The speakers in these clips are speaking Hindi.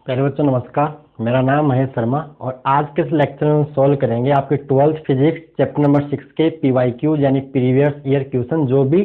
पहले बच्चों नमस्कार, मेरा नाम महेश शर्मा और आज के इस लेक्चर में हम सॉल्व करेंगे आपके 12th फिजिक्स चैप्टर नंबर 6 के पीवाईक्यू यानी प्रीवियस ईयर क्वेश्चन जो भी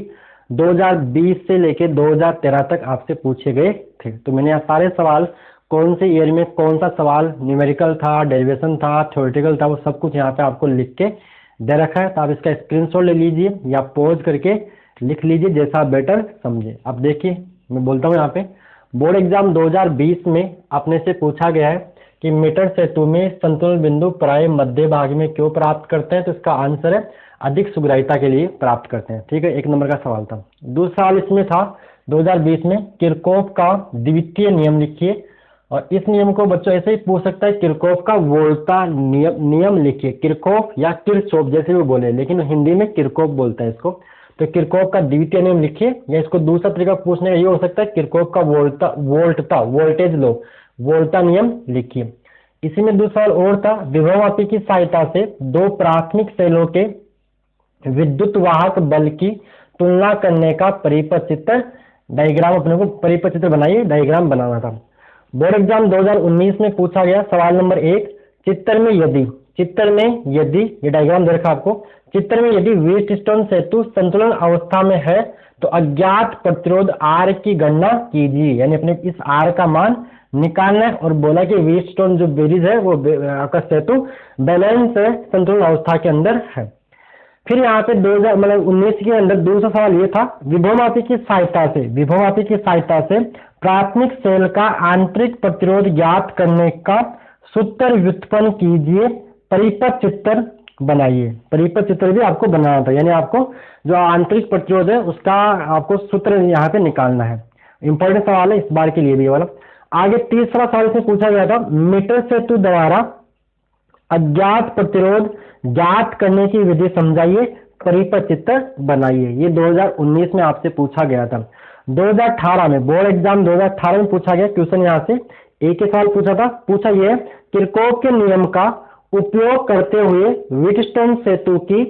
2020 से लेके 2013 तक आपसे पूछे गए थे। तो मैंने यहाँ सारे सवाल कौन से ईयर में कौन सा सवाल न्यूमेरिकल था, डेरिवेशन था, थ्योरेटिकल था, वो सब कुछ यहाँ पे आपको लिख के दे रखा है। तो आप इसका स्क्रीनशॉट ले लीजिए या पॉज करके लिख लीजिए जैसा आप बेटर समझे। अब देखिए मैं बोलता हूँ यहाँ पे बोर्ड एग्जाम 2020 में अपने से पूछा गया है कि मीटर सेतु में संतुलन बिंदु प्राय मध्य भाग में क्यों प्राप्त करते हैं। तो इसका आंसर है अधिक सुग्राह्यता के लिए प्राप्त करते हैं। ठीक है, एक नंबर का सवाल था। दूसरा सवाल इसमें था 2020 में किरचॉफ का द्वितीय नियम लिखिए। और इस नियम को बच्चों ऐसे ही पूछ सकता है, किरचॉफ का वोल्टा नियम लिखिए। किरचॉफ या किरचॉफ जैसे भी बोले, लेकिन हिंदी में किरचॉफ बोलता है इसको। तो किरचॉफ का द्वितीय नियम लिखिए, या इसको दूसरा तरीका पूछने का ये हो सकता है किरचॉफ का वोल्टेज लो वोल्टा नियम लिखिए। इसी में दूसरा और था, विभवमापी की सहायता से दो प्राथमिक सेलों के विद्युत वाहक बल की तुलना करने का परिपथ चित्र डायग्राम, अपने को परिपथ चित्र बनाइए, डायग्राम बनाना था। बोर्ड एग्जाम 2019 में पूछा गया सवाल नंबर 1, चित्र में यदि ये डायग्राम दे रखा आपको, चित्र में यदि व्हीटस्टोन सेतु संतुलन अवस्था में है तो अज्ञात प्रतिरोध R की गणना कीजिए। यानी अपने इस R का मान निकालना है और बोला कि व्हीटस्टोन जो ब्रिज है वो आपका सेतु बैलेंस है, संतुलन अवस्था के अंदर है। फिर यहाँ पे 2019 के अंदर दूसरा सवाल ये था, विभवमापी की सहायता से प्राथमिक सेल का आंतरिक प्रतिरोध ज्ञात करने का सूत्र व्युत्पन्न कीजिए, परिपथ चित्र बनाइए। परिपथ चित्र भी आपको बनाना था, यानी आपको जो आंतरिक प्रतिरोध है उसका आपको सूत्र यहाँ पे निकालना है। इंपॉर्टेंट सवाल है इस बार के लिए भी वाला। आगे तीसरा सवाल से पूछा गया था, मीटर सेतु द्वारा अज्ञात प्रतिरोध ज्ञात करने की विधि समझाइए, परिपथ चित्र बनाइए। ये 2019 में आपसे पूछा गया था। 2018 में बोर्ड एग्जाम 2018 में पूछा गया क्वेश्चन, यहाँ से एक ही सवाल पूछा ये, किरचॉफ के नियम का उपयोग करते हुए व्हीटस्टोन सेतु की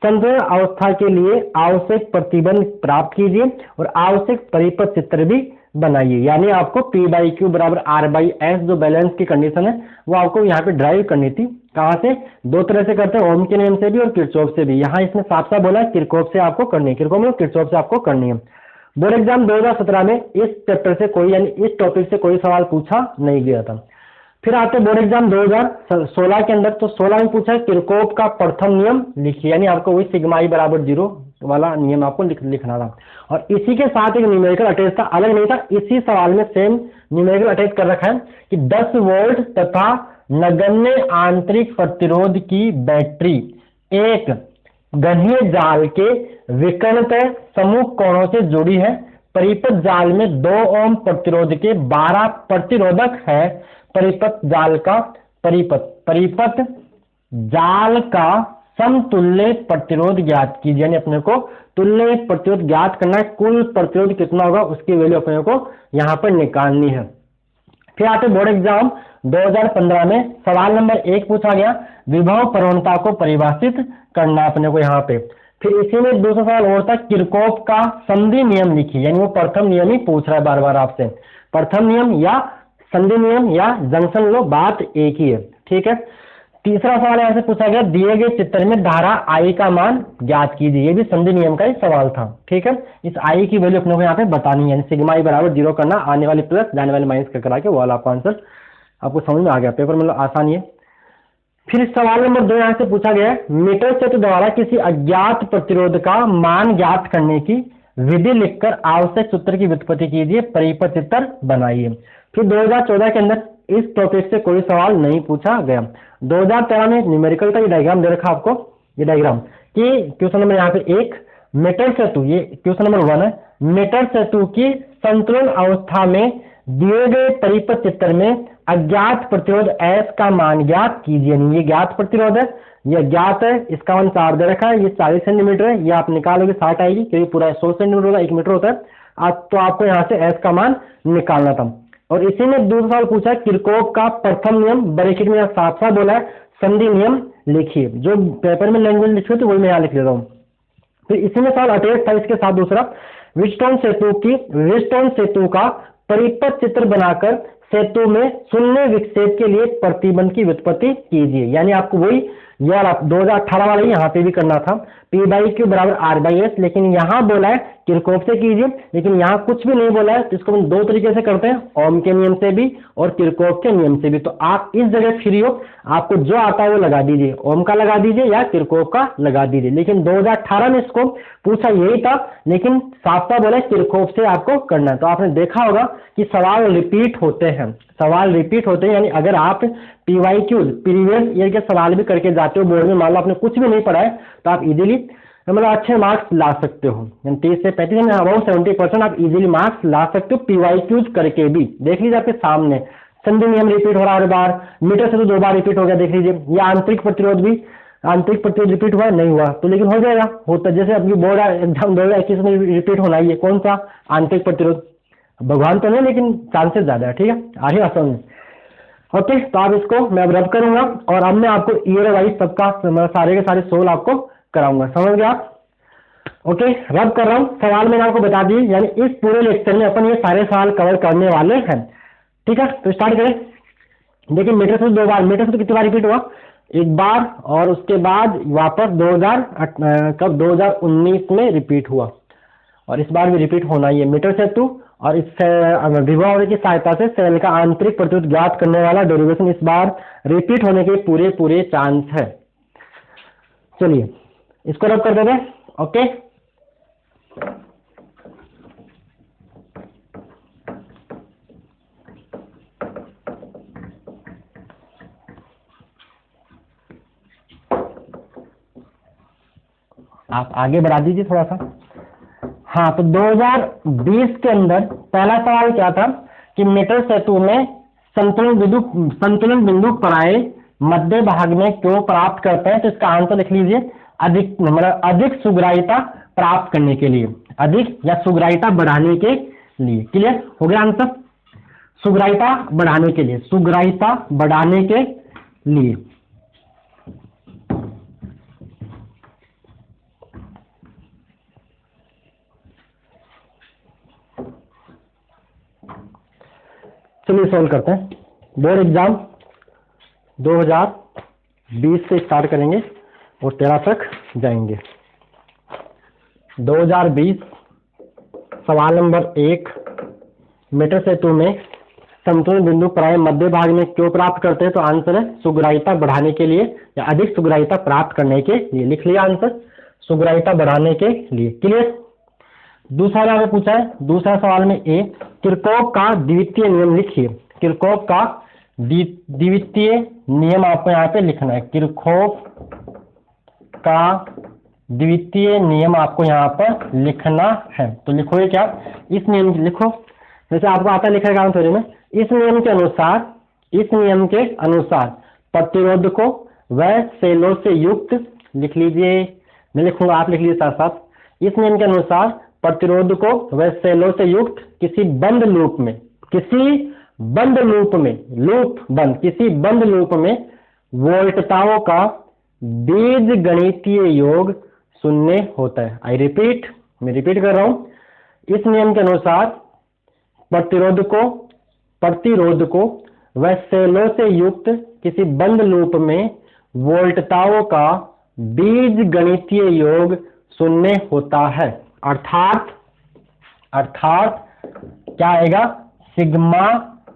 संतुलन अवस्था के लिए आवश्यक प्रतिबंध प्राप्त कीजिए और आवश्यक परिपथ चित्र भी बनाइए। यानी आपको P/Q बराबर R/S जो बैलेंस की कंडीशन है वो आपको यहाँ पे ड्राइव करनी थी। कहाँ से? दो तरह से करते हैं, ओम के नियम से भी और किरचॉफ से भी। यहाँ इसमें साफ साफ बोला किरचॉफ से आपको करनी है, किरचॉफ से आपको करनी है। बोर्ड एग्जाम 2017 में इस चैप्टर से कोई यानी इस टॉपिक से कोई सवाल पूछा नहीं गया था। फिर आते बोर्ड एग्जाम 2016 के अंदर, तो 16 में पूछा किरचॉफ का प्रथम नियम लिखिए। यानी आपको वही सिग्मा I बराबर 0 वाला नियम आपको लिखना था। और इसी के साथ एक न्यूमेरिकल अटैच था, अलग नहीं था, इसी सवाल में सेम न्यूमेरिकल अटैच कर रखा है कि 10 वोल्ट तथा नगण्य आंतरिक प्रतिरोध की बैटरी एक घनीय जाल के विकर्णतः समूह कोणों से जुड़ी है। परिपथ जाल में 2 ओम प्रतिरोध के 12 प्रतिरोधक है। परिपथ जाल का समतुल्य प्रतिरोध ज्ञात कीजिए। यानी अपने को तुल्य प्रतिरोध ज्ञात करना है, कुल प्रतिरोध कितना होगा उसकी वैल्यू अपने को यहाँ पर निकालनी है। फिर आते बोर्ड एग्जाम 2015 में सवाल नंबर 1 पूछा गया, विभव प्रवणता को परिभाषित करना अपने को यहाँ पे। फिर इसी में दूसरा सवाल और था, किरचॉफ का संधि नियम लिखिए। यानी वो प्रथम नियम ही पूछ रहा है बार बार आपसे, प्रथम नियम या संधि नियम या जंक्शन लो, बात एक ही है। ठीक है। तीसरा सवाल ऐसे पूछा गया, दिए गए चित्र में धारा I का मान ज्ञात कीजिए। ये भी संधि नियम का ही सवाल था। ठीक है, इस I की वैल्यू अपने को यहाँ पे बतानी है, सिग्मा I बराबर 0 करना, आने वाली प्लस जाने वाली माइनस कर करा के वो वाला आपको आंसर आपको समझ में आ गया। पेपर मतलब आसान है। फिर सवाल नंबर 2 यहाँ से पूछा गया, मीटर सेतु द्वारा किसी अज्ञात प्रतिरोध का मान ज्ञात करने की विधि लिखकर आवश्यक सूत्र की व्युत्पत्ति कीजिए, परिपथ चित्र बनाइए। फिर 2014 के अंदर इस टॉपिक से कोई सवाल नहीं पूछा गया। 2013 में न्यूमेरिकल का ये डायग्राम दे रखा आपको, ये डायग्राम कि क्वेश्चन नंबर यहाँ पे 1, मीटर सेतु, ये क्वेश्चन नंबर 1 है, मीटर सेतु की संतुलन अवस्था में दिए गए परिपथ चित्र में अज्ञात प्रतिरोध S का मान ज्ञात कीजिए। ये ज्ञात प्रतिरोध है, ये ज्ञात है, इसका मान 4 दे रखा है, ये 40 सेंटीमीटर है, ये आप निकालोगे 60 आएगी क्योंकि पूरा 100 सेंटीमीटर होगा, 1 मीटर होता है। तो आपको यहाँ से S का मान निकालना था। और इसी में दूसरा सवाल पूछा, किरचॉफ का प्रथम नियम, ब्रैकेट में साफ साफ बोला है संधि नियम लिखिए। जो पेपर में लैंग्वेज लिखी थी वही मैं यहाँ लिख लेता हूँ। फिर इसी में सवाल अटैच था इसके साथ दूसरा, व्हीटस्टोन सेतु का परिपथ चित्र बनाकर सेतु में शून्य विक्षेप के लिए प्रतिबंध की व्युत्पत्ति कीजिए। यानी आपको वही यार आप 2018 वाला ही यहाँ पे भी करना था, P बाई क्यू बराबर R बाई एस, लेकिन यहाँ बोला है किरचॉफ से कीजिए, लेकिन यहाँ कुछ भी नहीं बोला है, तो इसको हम दो तरीके से करते हैं, ओम के नियम से भी और किरचॉफ के नियम से भी। तो आप इस जगह फ्री हो, आपको जो आता है वो लगा दीजिए, ओम का लगा दीजिए या किरचॉफ का लगा दीजिए। लेकिन 2018 में इसको पूछा यही था, लेकिन साफ साफ बोला किरचॉफ से आपको करना है। तो आपने देखा होगा कि सवाल रिपीट होते हैं, सवाल रिपीट होते हैं, यानी अगर आप PYQ प्रीवियस ईयर के सवाल भी करके जाते हो बोर्ड में, मान लो आपने कुछ भी नहीं पढ़ा है, तो आप इजीली मतलब अच्छे मार्क्स ला सकते हो। 30 से 35 अबाउट 70% आप इजीली मार्क्स ला सकते हो PYQ करके भी। देख लीजिए आपके सामने संधि नियम रिपीट हो रहा है हर बार, मीटर से तो 2 बार रिपीट हो गया, देख लीजिए। ये आंतरिक प्रतिरोध भी, आंतरिक प्रतिरोध रिपीट हुआ नहीं हुआ, तो लेकिन हो जाएगा, होता जैसे अपनी बोर्ड एग्जाम 2021 में रिपीट होना ही है, कौन सा आंतरिक प्रतिरोध, भगवान तो नहीं लेकिन चांसेस ज्यादा है, ठीक है, आगे आसान है। ओके, तो आप इसको मैं अब रब करूंगा और अब मैं आपको ईयर वाइज सबका सारे के सारे सोल्व आपको कराऊंगा, समझ गए आप। ओके, रब कर रहा हूं, सवाल मैंने आपको बता दिए, यानी इस पूरे लेक्चर में अपन ये सारे सवाल कवर करने वाले हैं, ठीक है। तो स्टार्ट करें। देखिए मीटर से 2 बार, मीटर से तो कितनी बार रिपीट हुआ, 1 बार, और उसके बाद वापस 2019 में रिपीट हुआ, और इस बार भी रिपीट होना ही है। मीटर सेतु और इस विभव की सहायता से सेल का आंतरिक प्रतिरोध ज्ञात करने वाला डेरिवेशन इस बार रिपीट होने के पूरे चांस है। चलिए इसको रब कर देते हैं। ओके, आप आगे बढ़ा दीजिए थोड़ा सा। हाँ, तो 2020 के अंदर पहला सवाल क्या था कि मीटर सेतु में संतुलन बिंदु पराये मध्य भाग में क्यों प्राप्त करते हैं, तो इसका आंसर लिख लीजिए, अधिक मतलब अधिक सुग्राह्यता प्राप्त करने के लिए, अधिक या सुग्राह्यता बढ़ाने के लिए। क्लियर हो गया आंसर, सुग्राह्यता बढ़ाने के लिए, सुग्राह्यता बढ़ाने के लिए। चलिए सॉल्व करते हैं। बोर्ड एग्जाम 2020 से स्टार्ट करेंगे और 13 तक जाएंगे। 2020 सवाल नंबर 1, मीटर सेतु में संतुलन बिंदु प्राय मध्य भाग में क्यों प्राप्त करते हैं, तो आंसर है सुग्राह्यता बढ़ाने के लिए या अधिक सुग्राह्यता प्राप्त करने के लिए। लिख लिया आंसर, सुग्राह्यता बढ़ाने के लिए। क्लियर। दूसरा आपने पूछा है, दूसरा सवाल में ए, किरचॉफ का द्वितीय नियम लिखिए। किरचॉफ का द्वितीय नियम आपको यहाँ पे लिखना है, किरचॉफ का द्वितीय नियम आपको यहाँ पर लिखना है। तो लिखोगे क्या, इस नियम लिखो, जैसे आपको आता है लिखने का थ्योरी में, इस नियम के अनुसार, इस नियम के अनुसार प्रतिरोध को वह सेलों से युक्त, लिख लीजिए, मैं लिखूंगा आप लिख लीजिए साथ साथ, इस नियम के अनुसार प्रतिरोध को वह सेलों से युक्त किसी बंद लूप में, किसी बंद लूप में, लूप बंद, किसी बंद लूप में वोल्टताओं का बीज गणितीय योग शून्य होता है। आई रिपीट, मैं रिपीट कर रहा हूं, इस नियम के अनुसार प्रतिरोध को वह सेलों से युक्त किसी बंद लूप में वोल्टताओं का बीज गणितीय योग शून्य होता है। अर्थात क्या आएगा, सिग्मा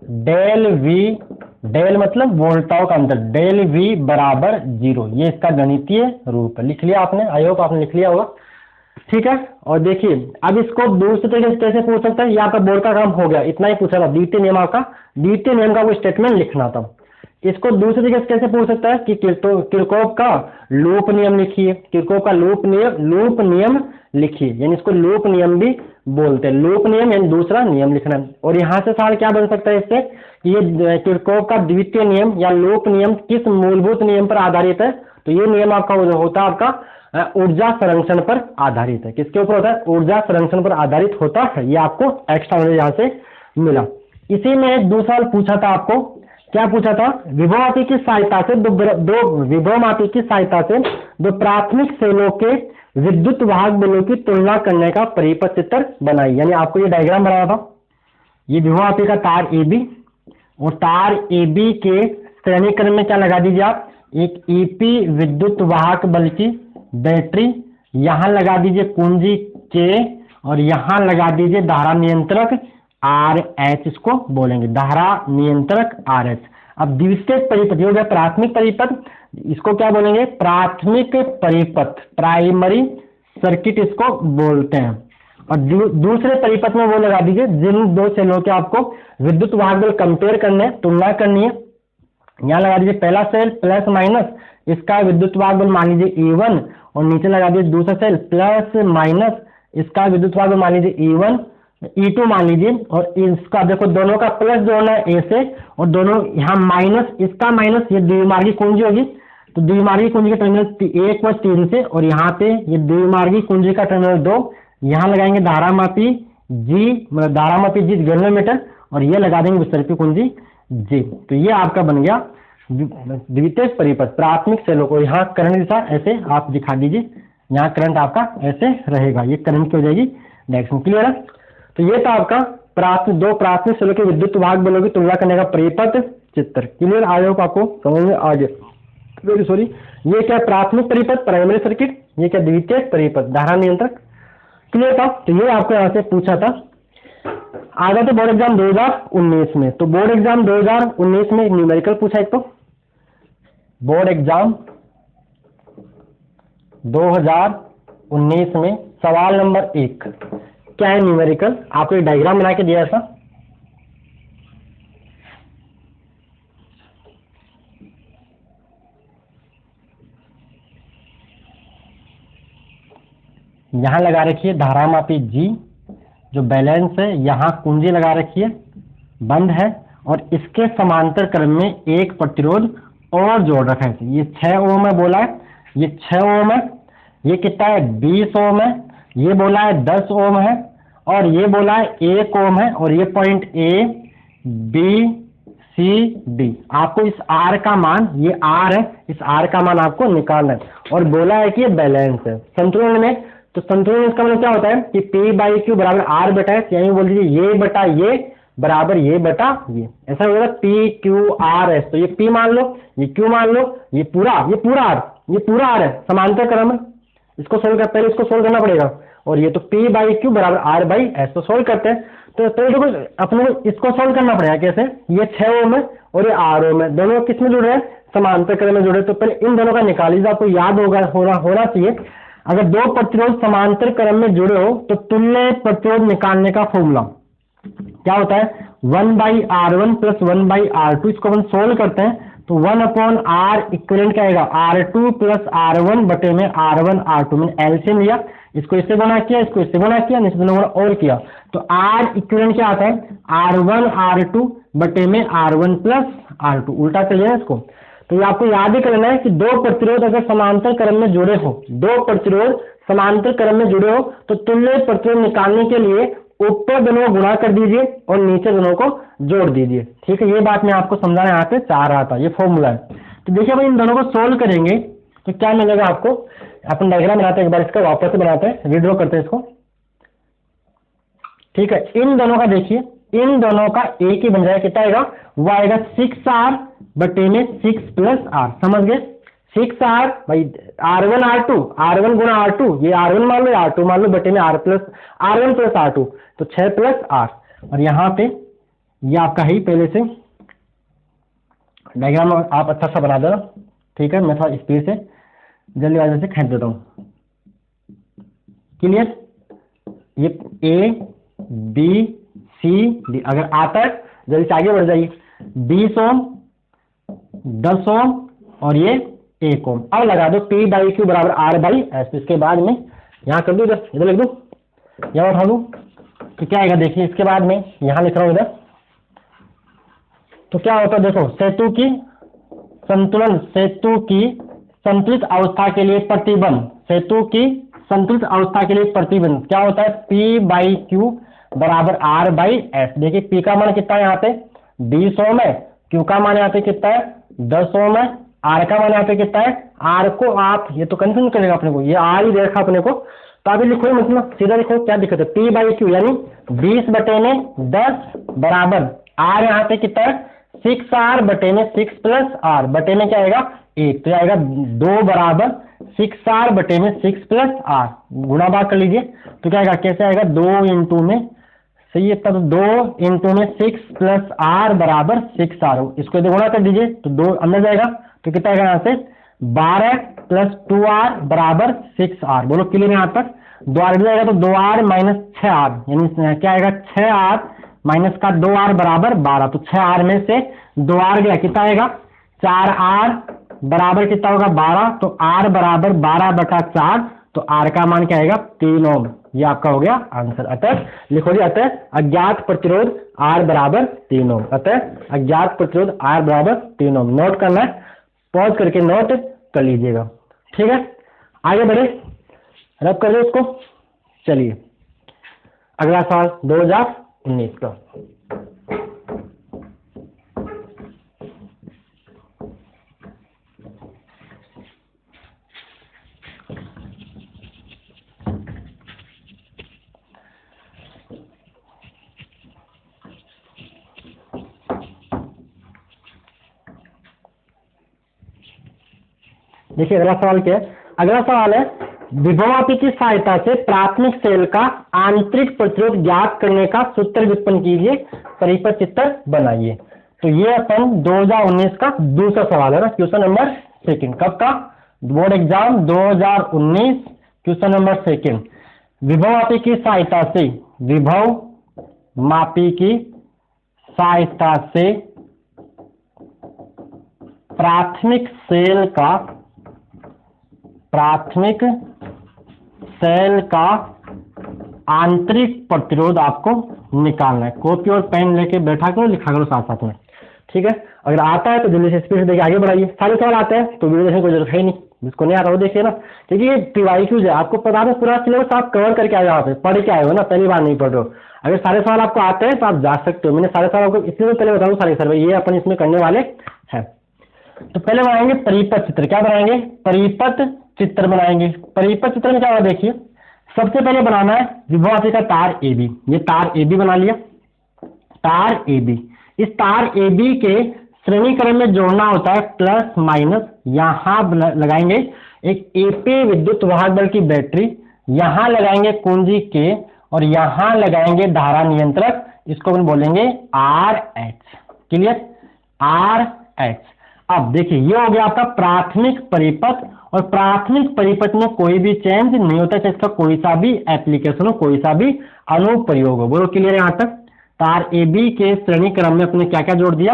डेल वी, डेल मतलब वोल्टाओं का अंतर, डेल वी बराबर 0, ये इसका गणितीय रूप है। लिख लिया आपने, आई होप आपने लिख लिया होगा, ठीक है। और देखिए अब इसको दूसरे तरीके से कैसे पूछ सकता है, ये आपका बोर्ड का काम हो गया, इतना ही पूछा था, द्वितीय नियम आपका, द्वितीय नियम का वो स्टेटमेंट लिखना था। इसको दूसरे तरीके से कैसे पूछ सकता है कि किरचॉफ का लूप नियम लिखिए, किरचॉफ का लूप नियम लिखिए, यानी इसको लूप नियम भी बोलते हैं। लूप नियम यानी दूसरा नियम लिखना है। और यहां से सवाल क्या बन सकता है इससे, कि ये किरचॉफ का द्वितीय नियम या लूप नियम किस मूलभूत नियम पर आधारित है, तो ये नियम आपका होता है आपका ऊर्जा संरक्षण पर आधारित है। किसके ऊपर होता है, ऊर्जा संरक्षण पर आधारित होता है। ये आपको एक्स्ट्रा नॉलेज यहाँ से मिला। इसी में दूसरा पूछा था आपको, क्या पूछा था, विभवमापी की सहायता से विभवमापी की सहायता से दो प्राथमिक सेलों के विद्युत वाहक बलों की तुलना करने का परिपथ चित्र बनाई। यानी आपको ये डायग्राम बनाना था, ये विभवमापी का तार AB और तार AB के श्रेणी क्रम में क्या लगा दीजिए आप, एक EP विद्युत वाहक बल की बैटरी, यहां लगा दीजिए कुंजी K और यहां लगा दीजिए धारा नियंत्रक RH, इसको बोलेंगे धारा नियंत्रक RH। अब द्वितीयक परिपथ हो गया प्राथमिक परिपथ, इसको क्या बोलेंगे, प्राथमिक परिपथ, प्राइमरी सर्किट इसको बोलते हैं। और दूसरे परिपथ में वो लगा दीजिए जिन दो सेलों के आपको विद्युत वाहक बल कंपेयर करने, तुलना करनी है। यहाँ लगा दीजिए पहला सेल प्लस माइनस, इसका विद्युत वाहक बल मान लीजिए E1 और नीचे लगा दीजिए दूसरा सेल प्लस माइनस, इसका विद्युत वाहक बल मान लीजिए E1 E2 मान लीजिए, और इसका देखो दोनों का प्लस जोड़ना है A से, और दोनों यहाँ माइनस, इसका माइनस, ये द्विमार्गी कुंजी होगी, तो द्विमार्गी कुंजी का टर्मिनल 1 व 3 से, और यहाँ पे ये द्विमार्गी कुंजी का टर्मिनल 2, यहाँ लगाएंगे धारामापी G, मतलब धारामापी G गैल्वेनोमीटर, और ये लगा देंगे विस्तृपी कुंजी G। तो ये आपका बन गया द्वितीयक परिपथ। प्राथमिक सेलों को यहाँ करंट दिशा ऐसे आप दिखा दीजिए, यहाँ करंट आपका ऐसे रहेगा, ये करंट की हो जाएगी डायरेक्शन। क्लियर है? तो ये था आपका दो प्राथमिक सेलों के विद्युत वाहक बलों की तुलना करने का परिपथ चित्र। क्लियर? आई होप आपको समझ में आ गया। वेरी सॉरी, ये क्या प्राथमिक परिपथ प्राइमरी सर्किट, ये क्या द्वितीयक परिपथ धारा नियंत्रक। क्लियर था? तो ये आपको यहाँ से पूछा था। आगे तो बोर्ड एग्जाम 2019 में, तो बोर्ड एग्जाम 2019 में न्यूमेरिकल पूछा एक, तो बोर्ड एग्जाम 2019 में सवाल नंबर 1 क्या है न्यूमेरिकल, आपको एक डायग्राम बना के दिया ऐसा, यहां लगा रखी है धारामापी G जो बैलेंस है, यहां कुंजी लगा रखी है बंद है, और इसके समांतर क्रम में एक प्रतिरोध और जोड़ रखा है। ये 6 ओम है बोला है, ये 6 ओम है, ये कितना है 20 ओम है, ये बोला है 10 ओम है, और ये बोला है 1 ओम है, और ये पॉइंट ABCD। आपको इस R का मान, ये R है, इस R का मान आपको निकालना है, और बोला है कि ये बैलेंस है संतुलन में। तो संतुलन इसका मतलब क्या होता है कि P/Q बराबर R बटा S, यानी बोल दीजिए ये बटा ये बराबर ये बटा ये, ऐसा होगा PQRS। तो ये P मान लो, ये Q मान लो, ये पूरा R है, समांतर क्रम है। इसको सोल्व कर, पहले इसको सोल्व करना पड़ेगा, और ये तो P/Q बराबर R/S। तो सोल्व करते हैं, तो पहले देखो अपने को इसको सोल्व करना पड़ेगा कैसे, ये 6 ओम है और ये 8 ओम है, दोनों किस में जुड़ रहे हैं, समांतर क्रम में जुड़े। तो पहले इन दोनों का निकालिए, आपको याद होना चाहिए। अगर दो प्रतिरोध समांतर क्रम में जुड़े हो तो तुल्य प्रतिरोध निकालने का फॉर्मूला क्या होता है, 1/R1 + 1/R2। इसको अपन सोल्व करते हैं तो 1/R इक्विवेलेंट क्या आएगा, R2 + R1 बटे में R1 R2, मैंने एलसीएम लिया, इसको इससे गुणा किया, इसको इससे गुणा किया, इससे गुणा और किया, तो R इक्विवेलेंट क्या आता है, R1 R2 बटे में R1 + R2, उल्टा कर लिया इसको। तो ये आपको याद ही करना है कि दो प्रतिरोध अगर समांतर क्रम में जुड़े हो, दो प्रतिरोध समांतर क्रम में जुड़े हो, तो तुल्य प्रतिरोध निकालने के लिए ऊपर दोनों को गुणा कर दीजिए और नीचे दोनों को जोड़ दीजिए। ठीक है, ये बात मैं आपको समझाना यहाँ पे चाह रहा था, ये फॉर्मूला है। तो देखिए भाई इन दोनों को सोल्व करेंगे तो क्या मिलेगा आपको, अपन डायग्राम बनाते हैं, एक बार इसका वापस से बनाते हैं, रीड्रॉ करते हैं इसको। ठीक है, इन दोनों का देखिए, इन दोनों का एक ही बन जाएगा, कितना आएगा, वो आएगा 6R बटे में 6 + R। समझ गए, 6R भाई R1 R2, R1 गुणा R2, ये R1 मान लो, R2 मान लो, बटे में R1 + R2, तो 6 + R। और यहाँ पे ये आपका है ही पहले से डायग्राम, आप अच्छा सा बना देना। ठीक है, मैं थोड़ा स्पीड से जल्दीबाजी से खींच देता हूँ। क्लियर, ये A B C D अगर आता है जल्दी से आगे बढ़ जाइए, 20 ओम, 10 ओम और ये 1 ओम। अब लगा दो P/Q बराबर R/S। इसके बाद में यहाँ कर दो, इधर लिख दो, यहाँ उठा दो, तो क्या आएगा देखिए, इसके बाद में यहाँ लिख रहा हूँ इधर, तो क्या होता है देखो, सेतु की संतुलित अवस्था के लिए प्रतिबंध, सेतु की संतुलित अवस्था के लिए प्रतिबंध क्या होता है, P/Q बराबर R/S। देखिए P का मान कितना है यहाँ पे 20 ओम है, Q का मान यहाँ पे कितना है 10 ओम है, R का मान यहाँ पे कितना है, R को आप ये तो कंफ्यूज करेगा अपने को, ये R ही देखा अपने को, तो अभी लिखो, मतलब सीधा लिखो, क्या दिक्कत है, P/Q यानी 20 बटे में 10 बराबर R यहाँ पे कितना है 6R बटे में 6 प्लस R बटे में क्या आएगा 1, तो आएगा 2 बराबर 6R बटे में 6 प्लस R, गुणा भाग कर लीजिए तो क्या आएगा, कैसे आएगा 2 इंटू में सही है, तब 2 इंटू में 6 प्लस R बराबर 6R, इसको गुणा कर दीजिए तो 2 अंदर जाएगा तो कितना आएगा यहाँ से 12 प्लस 2R बराबर 6R, बोलो क्लियर यहाँ तक। 2R जाएगा तो 2R माइनस 6R, यानी क्या आएगा 6R माइनस का 2R बराबर 12, तो 6R में से 2R गया कितना आएगा 4R बराबर कितना होगा 12, तो R बराबर 12 बटा 4, तो R का मान क्या आएगा 3 ओम, ये आपका हो गया आंसर। अतः लिखो जी, अतः अज्ञात प्रतिरोध R बराबर 3 ओम, अतः अज्ञात प्रतिरोध R बराबर 3 ओम। नोट करना है, पॉज करके नोट कर लीजिएगा, ठीक है। आगे बढ़े, रब कर दो इसको। चलिए अगला सवाल 2019 का। देखिए अगला सवाल क्या है, अगला सवाल है विभवापी की सहायता से प्राथमिक सेल का आंतरिक प्रतिरोध ज्ञात करने का सूत्र व्युत्पन्न कीजिए, परिपथ चित्र बनाइए। तो ये अपन 2019 का दूसरा सवाल है ना, क्वेश्चन नंबर 2। कब का, बोर्ड एग्जाम 2019 क्वेश्चन नंबर 2। विभवापी की सहायता से, विभव मापी की सहायता से प्राथमिक सेल का आंतरिक प्रतिरोध आपको निकालना है। कॉपी और पेन लेके बैठा करो, लिखा करो साथ साथ में, ठीक है। अगर आता है तो जल्दी से स्पीड से देखिए, आगे बढ़ाइए। सारे सवाल आते हैं तो वीडियो देखने की जरूरत है नहीं, जिसको नहीं आता वो देखिए ना, क्योंकि ये PYQ है, आपको पता है पूरा सिलेबस आप कवर करके आए, यहाँ पे पढ़ के आए हो ना, पहली बार नहीं पढ़ रहे हो। अगर सारे सवाल आपको आते हैं तो आप जा सकते हो, मैंने सारे सवाल आपको इसलिए पहले बताऊँ सारे सर ये अपन इसमें करने वाले हैं। तो पहले बनाएंगे परिपथ चित्र। क्या बनाएंगे, परिपथ चित्र बनाएंगे। परिपथ चित्र में क्या होगा देखिए, सबसे पहले बनाना है विभवापी का तार AB। ये तार AB बना लिया, तार AB। इस तार AB के श्रेणी क्रम में जोड़ना होता है प्लस माइनस, यहां लगाएंगे एक AP विद्युत वाहक बल की बैटरी, यहां लगाएंगे कुंजी K और यहां लगाएंगे धारा नियंत्रक, इसको हम बोलेंगे RH। Clear, RH। अब देखिए ये हो गया आपका प्राथमिक परिपथ, और प्राथमिक परिपथ में कोई भी चेंज नहीं होता, चाहे इसका कोई सा भी एप्लीकेशन हो, कोई सा भी अनुप्रयोग हो। बोलो क्लियर है यहाँ तक। तार AB के श्रेणी क्रम में अपने क्या क्या जोड़ दिया,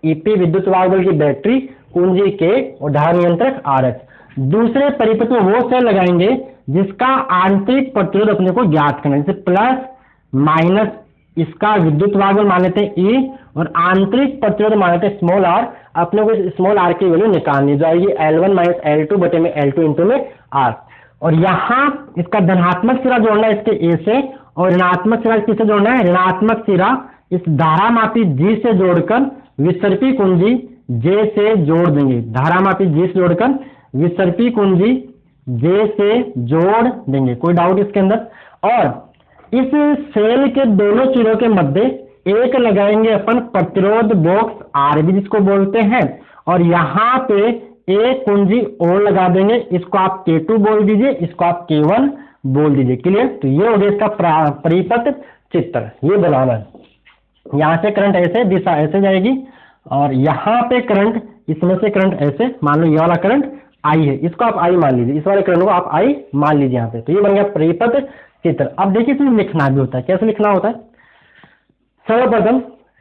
EP विद्युत वाहक बल की बैटरी, कुंजी K और धारा नियंत्रक RH। दूसरे परिपथ में वो सेल लगाएंगे जिसका आंतरिक प्रतिरोध अपने को ज्ञात करना है, जैसे प्लस माइनस, इसका विद्युत वाहक बल मान लेते हैं E और आंतरिक प्रतिरोध मान लेते हैं स्मॉल r। अपने को स्मॉल r की वैल्यू निकालनी जो आएगी L1 माइनस L2 बटे में L2 इंटू में R। और यहाँ इसका धनात्मक सिरा जोड़ना है इसके A से, और ऋणात्मक सिरा किससे जोड़ना है, ऋणात्मक सिरा इस धारामापी G से जोड़कर विसर्पी कुंजी J से जोड़ देंगे। धारामापी G से जोड़कर विसर्पी कुंजी J से जोड़ देंगे, कोई डाउट इसके अंदर। और इस सेल के दोनों सिरों के मध्य एक लगाएंगे अपन प्रतिरोध बॉक्स RB जिसको बोलते हैं, और यहाँ पे एक कुंजी और लगा देंगे, इसको आप K2 बोल दीजिए, इसको आप K1 बोल दीजिए। क्लियर, तो ये हो गया इसका परिपथ चित्र, ये बनाना है। यहाँ से करंट ऐसे, दिशा ऐसे जाएगी, और यहाँ पे करंट, इसमें से करंट ऐसे, मान लो ये वाला करंट I है, इसको आप I मान लीजिए, इस वाले करंट को आप I मान लीजिए यहाँ पे। तो ये बन गया परिपथ चित्र। अब देखिए इसमें लिखना भी होता है, कैसे लिखना होता है। सर्वप्रथम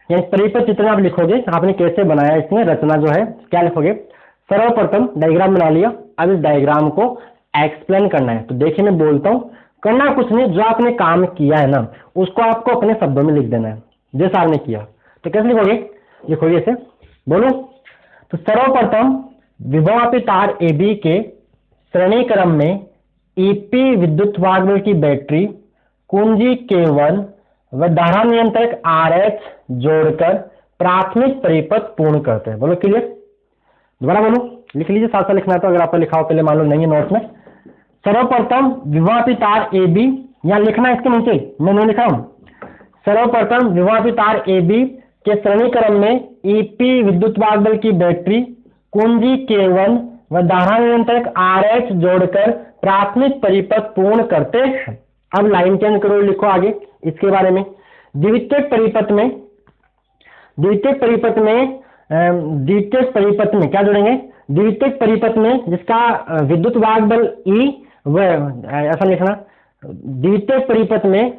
यानी परिपथ चित्र में आप लिखोगे, आपने कैसे बनाया इसमें रचना जो है, क्या लिखोगे, सर्वप्रथम डायग्राम बना लिया। अब इस डायग्राम को एक्सप्लेन करना है। तो देखिए मैं बोलता हूँ, करना कुछ नहीं, जो आपने काम किया है ना उसको आपको अपने शब्दों में लिख देना है, जैसा आपने किया। तो कैसे लिखोगे, लिखोगे ऐसे, बोलो। तो सर्वप्रथम विभवापी तार AB के श्रेणी क्रम में EP विद्युत वाहक बल की बैटरी, कुंजी K1 व धारा नियंत्रक RH जोड़कर प्राथमिक परिपथ पूर्ण करते हैं। बोलो क्लियर, दोबारा बोलो, लिख लीजिए, साथ साथ लिखना है तो, अगर आपको लिखा हो पहले मान लो नहीं है नोट्स में। सर्वप्रथम विभवापी तार AB, यहाँ लिखना है इसके नीचे, मैं नहीं लिखा हूं। सर्वप्रथम विभवापी तार AB के श्रेणी क्रम में ईपी विद्युत वाहक बल की बैटरी, कुंजी K1 व धारा नियंत्रक RH जोड़कर प्राथमिक परिपथ पूर्ण करते हैं। अब लाइन चेंज करो, लिखो आगे इसके बारे में। द्वितीयक परिपथ में क्या जोड़ेंगे? द्वितीयक परिपथ में जिसका विद्युत वाहक बल E व ऐसा लिखना, द्वितीयक परिपथ में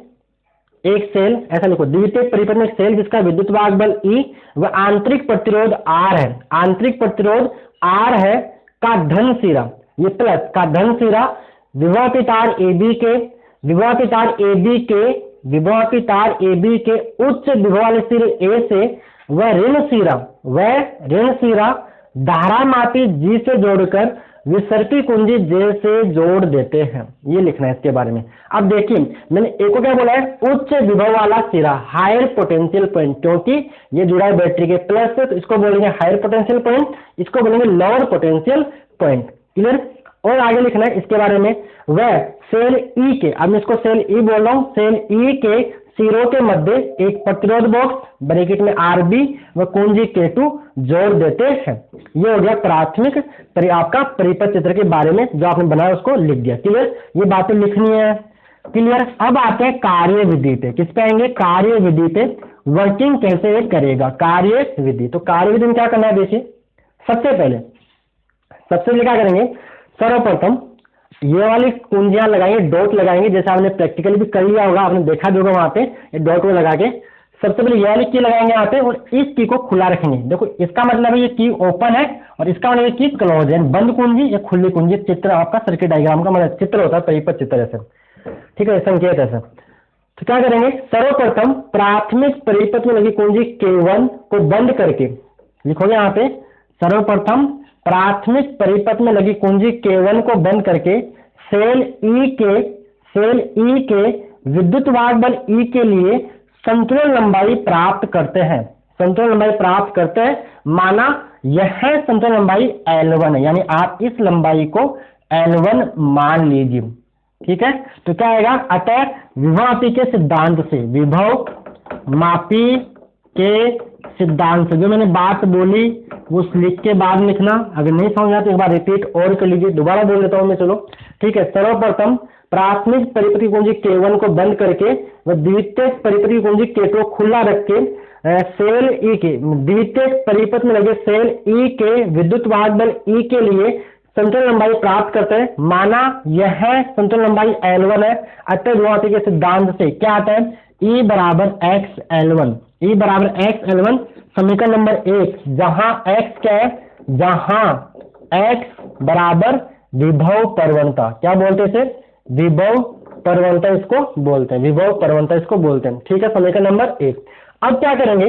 एक सेल, ऐसा लिखो, द्वितीयक परिपथ में एक सेल जिसका विद्युत वाहक बल E व आंतरिक प्रतिरोध R है, आंतरिक प्रतिरोध R है का धन सिरा, ये प्लस का धन सिरा विभवापी तार AB के उच्च विभव वाले सिरे A से व ऋण सिरा धारामापी G से जोड़कर विसर्पी कुंजी J से जोड़ देते हैं। ये लिखना है इसके बारे में। अब देखिए मैंने एक को क्या बोला है? उच्च विभव वाला सिरा, हायर पोटेंशियल पॉइंट, क्योंकि ये जुड़ा है बैटरी के प्लस से, तो इसको बोलेंगे हायर पोटेंशियल पॉइंट, इसको बोलेंगे लोअर पोटेंशियल पॉइंट। क्लियर? और आगे लिखना है इसके बारे में, वह सेल ई के, अब मैं इसको सेल ई बोल रहा हूं, सेल ई के सिरों के मध्य एक प्रतिरोध बॉक्स ब्रैकेट में RB व कुंजी K2 जोड़ देते हैं। ये हो गया प्राथमिक आपका परिपथ चित्र के बारे में, जो आपने बनाया उसको लिख दिया। क्लियर? ये बातें लिखनी है। क्लियर? अब आते हैं कार्य विधि पे। किस पे आएंगे? कार्य विधि पे। वर्किंग कैसे करेगा कार्य विधि। तो कार्य विधि में क्या करना है? देखिए सबसे पहले क्या करेंगे? सर्वप्रथम ये वाली कुंजियां लगाएंगे, डॉट लगाएंगे, जैसे आपने प्रैक्टिकली भी कर लिया होगा, आपने देखा भी होगा वहां पे ये डॉट को लगा के। सबसे पहले ये वाली की लगाएंगे यहाँ पे और इस की को खुला रखेंगे। देखो इसका मतलब है ये की ओपन है और इसका मतलब ये की क्लोज है, बंद कुंजी या खुली कुंजी। चित्र आपका सर्किट डायग्राम का मतलब चित्र होता है, परिपथ चित्र ऐसे, ठीक है, संकेत ऐसा। तो क्या करेंगे? सर्वप्रथम प्राथमिक परिपथ में लगी कुंजी K1 को बंद करके, लिखोगे यहाँ पे, सर्वप्रथम प्राथमिक परिपथ में लगी कुंजी K1 को बंद करके सेल E के विद्युत वाहक बल E के लिए संतुलन लंबाई प्राप्त करते हैं। संतुलन लंबाई प्राप्त करते हैं, माना यह संतुलन लंबाई L1 है, यानी आप इस लंबाई को L1 मान लीजिए। ठीक है? तो क्या आएगा? अतः विभवमापी के सिद्धांत से, विभव मापी के सिद्धांत से जो मैंने बात बोली वो लिख के बाद लिखना। अगर नहीं समझ आया तो एक बार रिपीट और कर लीजिए, दोबारा बोल देता हूं मैं, चलो ठीक है। सर्वप्रथम प्राथमिक परिपथ की कुंजी K1 को बंद करके व द्वितीयक परिपथ की कुंजी K2 खुला रख के सेल E के, द्वितीयक परिपथ में लगे सेल E के विद्युत वाहक बल E के लिए संतुलन लंबाई प्राप्त करते हैं, माना यह संतुलन लंबाई L1 है। अतः विभवमापी के सिद्धांत से क्या आता है? E बराबर XL1, E बराबर XL1 समीकरण नंबर 1, जहां X क्या है? जहां X बराबर विभव प्रवणता, क्या बोलते हैं इसे? विभव प्रवणता इसको बोलते हैं, विभव प्रवणता इसको बोलते हैं। ठीक है, समीकरण नंबर 1। अब क्या करेंगे?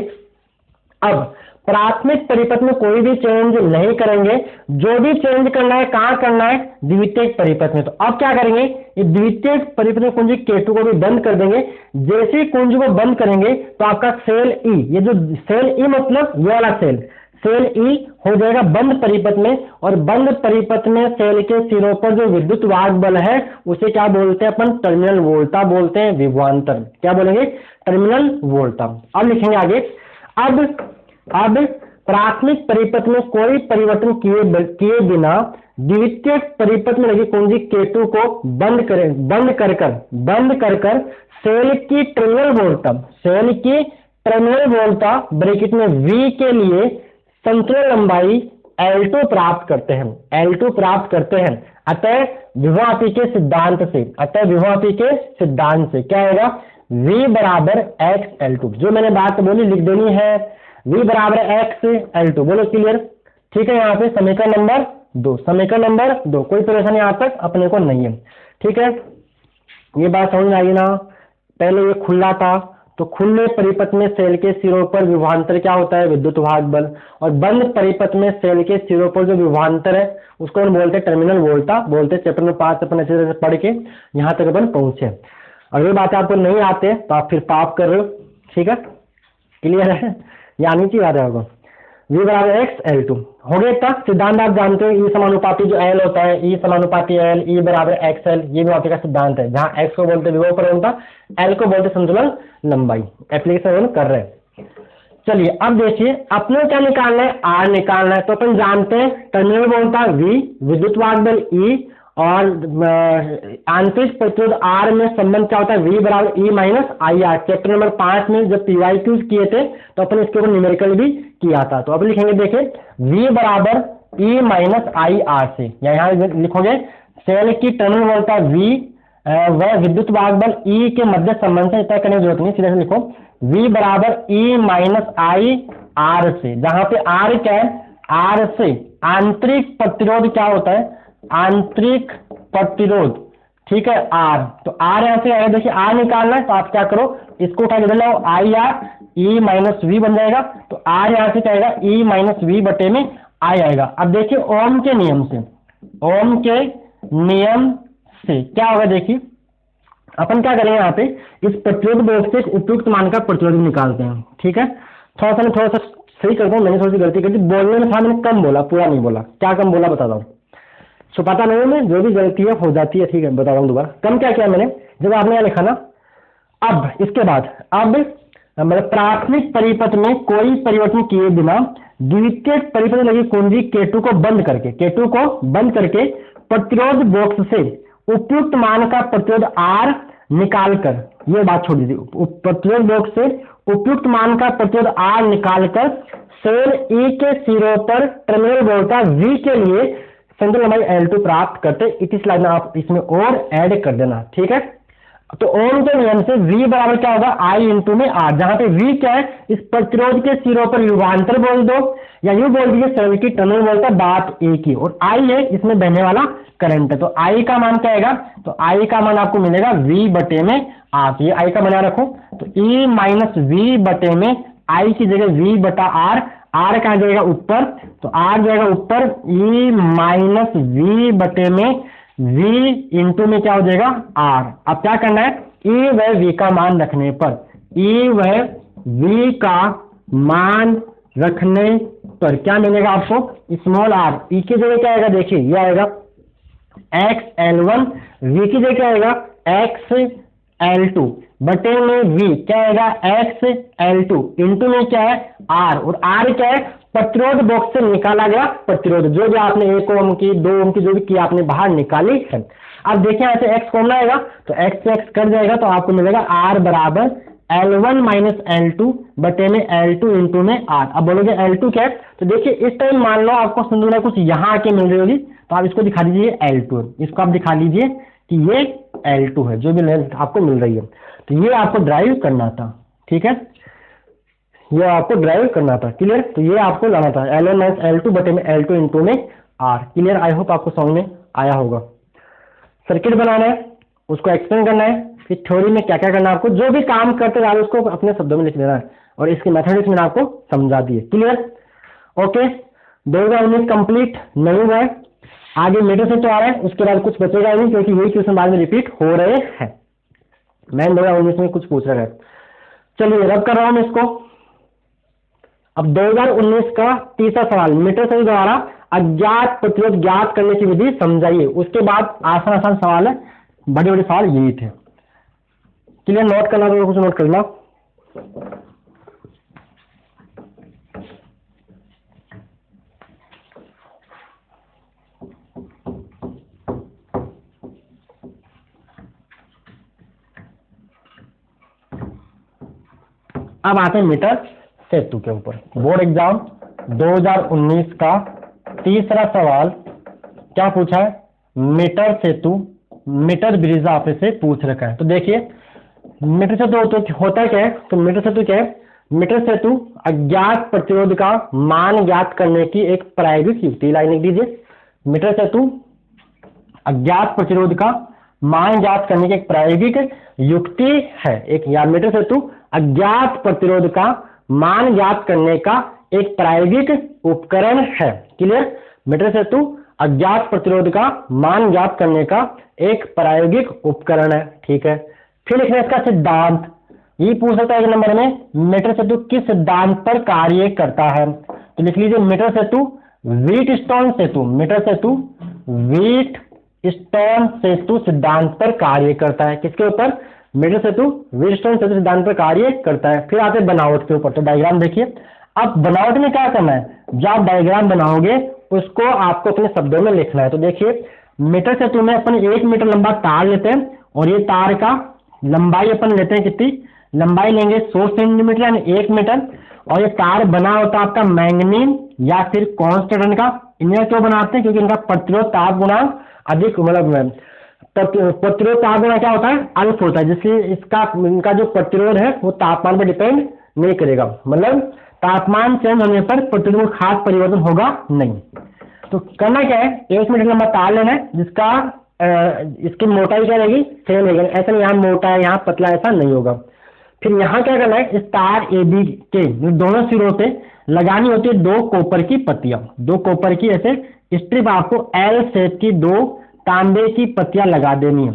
अब प्राथमिक परिपथ में कोई भी चेंज नहीं करेंगे, जो भी चेंज करना है कहां करना है? द्वितीयक परिपथ में। तो अब क्या करेंगे? ये द्वितीयक परिपथ में कुंजी K2 को भी बंद कर देंगे। जैसे ही कुंजी को बंद करेंगे तो आपका सेल E, ये जो सेल E मतलब ये वाला सेल E हो जाएगा बंद परिपथ में, और बंद परिपथ में सेल के सिरों पर जो विद्युत वाहक बल है उसे क्या बोलते हैं अपन? टर्मिनल वोल्टा बोलते हैं, विभवांतर। क्या बोलेंगे? टर्मिनल वोल्टा। अब लिखेंगे आगे, अब प्राथमिक परिपथ में कोई परिवर्तन किए बिना द्वितीयक परिपथ में लगी कुंजी K2 को बंद कर सेल की टर्मिनल वोल्टा ब्रैकेट में V के लिए संतुलन लंबाई L2 प्राप्त करते हैं। अतः विभवमापी के सिद्धांत से क्या होगा? V बराबर XL2, जो मैंने बात बोली लिख देनी है, V बराबर XL2। बोलो क्लियर? ठीक है, यहाँ पे समीकरण नंबर 2, कोई परेशानी यहाँ तक अपने को नहीं है। ठीक है, ये बात समझ में आई ना? पहले ये खुला था, तो खुले परिपथ में सेल के सिरों पर विभवांतर क्या होता है? विद्युत वाहक बल। और बंद परिपथ में सेल के सिरों पर जो विभवांतर है उसको हम बोलते हैं टर्मिनल वोल्टा बोलते हैं। चैप्टर में 5 अपन अच्छे से पढ़ के यहाँ तक अपन पहुंचे। अगर ये बातें आपको नहीं आते तो आप फिर पाप कर रहे हो। ठीक है, क्लियर है? यानी कि याद होगा V बराबर XL2 हो गया। तक सिद्धांत आप जानते हो, E समानुपाती जो L होता है, E समानुपाती L, E बराबर XL, ये विभवमापी का सिद्धांत है, जहां X को बोलते विभव प्रवणता, L को बोलते संतुलन लंबाई। एप्लीकेशन कर रहे हैं। चलिए अब देखिए अपने क्या निकालना है, आर निकालना है। तो अपन जानते हैं टर्मिनल वोल्टा वी, विद्युत वाहक बल ई, और आंतरिक प्रतिरोध आर में संबंध क्या होता है, वी बराबर E minus I R. Chapter number 5 में जब पीवाई क्यूज किए थे तो अपन इसके ऊपर न्यूमेरिकल भी किया था। तो अब लिखेंगे देखिए वी बराबर ई माइनस आई आर से, या यहाँ लिखोगे सेल की टर्मिनल वोल्टा वी वह विद्युत वाहक बल ई के मध्य संबंध से तय करने की जरूरत नहीं, सीधे से लिखो V बराबर ई माइनस आई आर से, जहां पे आर क्या है, आर से आंतरिक प्रतिरोध क्या होता है, आंतरिक प्रतिरोध, ठीक है आर। तो आर यहां से आएगा, देखिए आर निकालना है तो आप क्या करो, इसको उठा के इधर लाओ, I R E minus V बन जाएगा। तो आर यहां से क्या आएगा, ई माइनस वी बटे में आई आएगा। अब देखिए ओम के नियम से, ओम के नियम से क्या होगा, देखिए अपन क्या करेंगे यहाँ पे इस प्रतिरोध बॉक्स से एक उपयुक्त मान का प्रतिरोध निकालते हैं, ठीक है। थोड़ा सा सही करता हूँ, मैंने थोड़ी सी गलती कर दी, बोलने में था मैंने कम बोला, पूरा नहीं बोला। क्या कम बोला बताता हूँ, छुपाता नहीं हूँ मैं, जो भी गलती है हो जाती है, ठीक है बता रहा हूँ दोबारा। कम क्या किया मैंने, जब आपने यहाँ लिखा ना, अब इसके बाद अब मतलब प्राथमिक परिपथ में कोई परिवर्तन किए बिना द्वितीयक परिपथ में लगी कुंजी K2 को बंद करके प्रतिरोध बॉक्स से उपयुक्त मान का प्रतिरोध R निकालकर, ये बात छोड़ दीजिए, प्रतिरोध बॉक्स से उपयुक्त मान का प्रतिरोध R निकालकर सेल E के सिरों पर टर्मिनल वोल्टा V के लिए संतुलन लंबाई L2 प्राप्त करते। इस स्लाइड में आप इसमें और ऐड कर देना, ठीक है। तो ओम के नियम से V बराबर क्या होगा, I इंटू में R, जहां पे V क्या है, इस प्रतिरोध के सिरों पर युगांतर बोल दो, या यूं बोल दीजिए सेल की टर्मिनल वोल्टा बात एक ही, और I है इसमें बहने वाला करंट है। तो I का मान क्या आएगा, तो I का मान आपको मिलेगा V बटे में R। तो ये I का बना रखो, तो E माइनस V बटे में I की जगह V बटा R, R कहाँ जाएगा ऊपर, तो R जाएगा ऊपर, E माइनस V बटे में V इंटू में क्या हो जाएगा R। अब क्या करना है, E व V का मान रखने पर, E व V का मान रखने पर क्या मिलेगा आपको, स्मॉल r। E की जगह क्या आएगा, देखिए ये आएगा XL1, V की जगह क्या आएगा XL2 बटे में V क्या आएगा XL2 इंटू में क्या है R, और R क्या है प्रतिरोध बॉक्स से निकाला गया प्रतिरोध, जो भी आपने 1 ओम की 2 ओम की जो भी की आपने बाहर निकाली है। अब देखिए ऐसे x कॉमन आएगा तो x से x कट जाएगा, तो आपको मिलेगा R बराबर L1 माइनस L2 बटे में L2 इंटू में R। अब बोलोगे L2 क्या है, तो देखिए इस टाइम मान लो आपको संतुलन कुछ यहाँ आके मिल रही होगी, तो आप इसको दिखा दीजिए L2, इसको आप दिखा लीजिए कि ये L2 है, जो भी लेंथ आपको मिल रही है। तो ये आपको ड्राइव करना था, ठीक है, ये आपको ड्राइव करना था, क्लियर। तो ये आपको लाना था L1 माइनस L2 बटे में L2 इंटू में R, क्लियर। आई होप आपको समझ में आया होगा। सर्किट बनाना है, उसको एक्सप्लेन करना है कि थ्योरी में क्या क्या करना है, आपको जो भी काम करते रहे उसको अपने शब्दों में लिख देना है, और इसकी मैथमेटिक्स मैंने आपको समझा दी है, क्लियर। ओके, 2019 कंप्लीट नहीं हुआ है, आगे मीटर से तो आ रहा है, उसके बाद कुछ बचेगा नहीं, क्योंकि यही क्वेश्चन बाद में रिपीट हो रहे हैं। मैं 2019 में कुछ पूछ रहा है, चलिए रब कर रहा हूं मैं इसको। अब 2019 का तीसरा सवाल, मीटर से द्वारा अज्ञात प्रतिरोध ज्ञात करने की विधि समझाइए। उसके बाद आसान आसान सवाल है, बड़े बड़े सवाल यही थे, क्लियर। नोट करना तो कुछ नोट करना। अब आते हैं मीटर सेतु के ऊपर। बोर्ड एग्जाम 2019 का तीसरा सवाल क्या पूछा है, मीटर सेतु, मीटर ब्रिज आपसे पूछ रखा है। तो देखिए मीटर सेतु तो होता क्या है, तो मीटर सेतु क्या है, मीटर सेतु अज्ञात प्रतिरोध का मान ज्ञात करने की एक प्रायोगिक युक्ति। लाइन लिख दीजिए, मीटर सेतु अज्ञात प्रतिरोध का मान ज्ञात करने की एक प्रायोगिक युक्ति है। एक या मीटर सेतु अज्ञात प्रतिरोध का मान ज्ञात करने का एक प्रायोगिक उपकरण है, क्लियर। मीटर सेतु अज्ञात प्रतिरोध का मान ज्ञात करने का एक प्रायोगिक उपकरण है, ठीक है। फिर लिखना इसका सिद्धांत, ये पूछ सकता है एक नंबर में, मीटर सेतु किस सिद्धांत पर कार्य करता है। तो लिख लीजिए मीटर सेतु व्हीटस्टोन सेतु, मीटर सेतु व्हीटस्टोन सेतु सिद्धांत पर कार्य करता है। किसके ऊपर, मीटर सेतु व्हीटस्टोन सेतु सिद्धांत पर कार्य करता है। फिर आते बनावट के ऊपर, तो डायग्राम देखिए। अब बनावट में क्या करना है, जब आप डायग्राम बनाओगे उसको आपको अपने शब्दों में लिखना है। तो देखिए मीटर सेतु में अपन 1 मीटर लंबा तार लेते हैं और ये तार का लंबाई अपन लेते हैं कितनी, लंबाई लेंगे 100 सेंटीमीटर यानी 1 मीटर। और ये तार बना होता है आपका मैंगनीज या फिर कॉन्स्टेंट का। इन्हें क्यों बनाते हैं, क्योंकि इनका प्रतिरोध ताप गुणांक अधिक, मतलब प्रतिरोध ताप गुणांक क्या होता है, अल्फ होता है, जिससे इसका इनका जो प्रतिरोध है वो तापमान पर डिपेंड नहीं करेगा, मतलब तापमान चेंज होने पर प्रतिरोध में खास परिवर्तन होगा नहीं। तो करना क्या है, 1 मीटर लंबा तार लेना है जिसका इसकी मोटाई क्या रहेगी, सेम रहेगी। ऐसा नहीं यहाँ मोटा है यहाँ पतला, ऐसा नहीं होगा। फिर यहाँ क्या करना है, इस तार ए बी के दोनों सिरों पे लगानी होती है 2 कॉपर की पत्तियां, 2 कॉपर की ऐसे स्ट्रिप आपको एल शेप की 2 तांबे की पत्तियां लगा देनी है।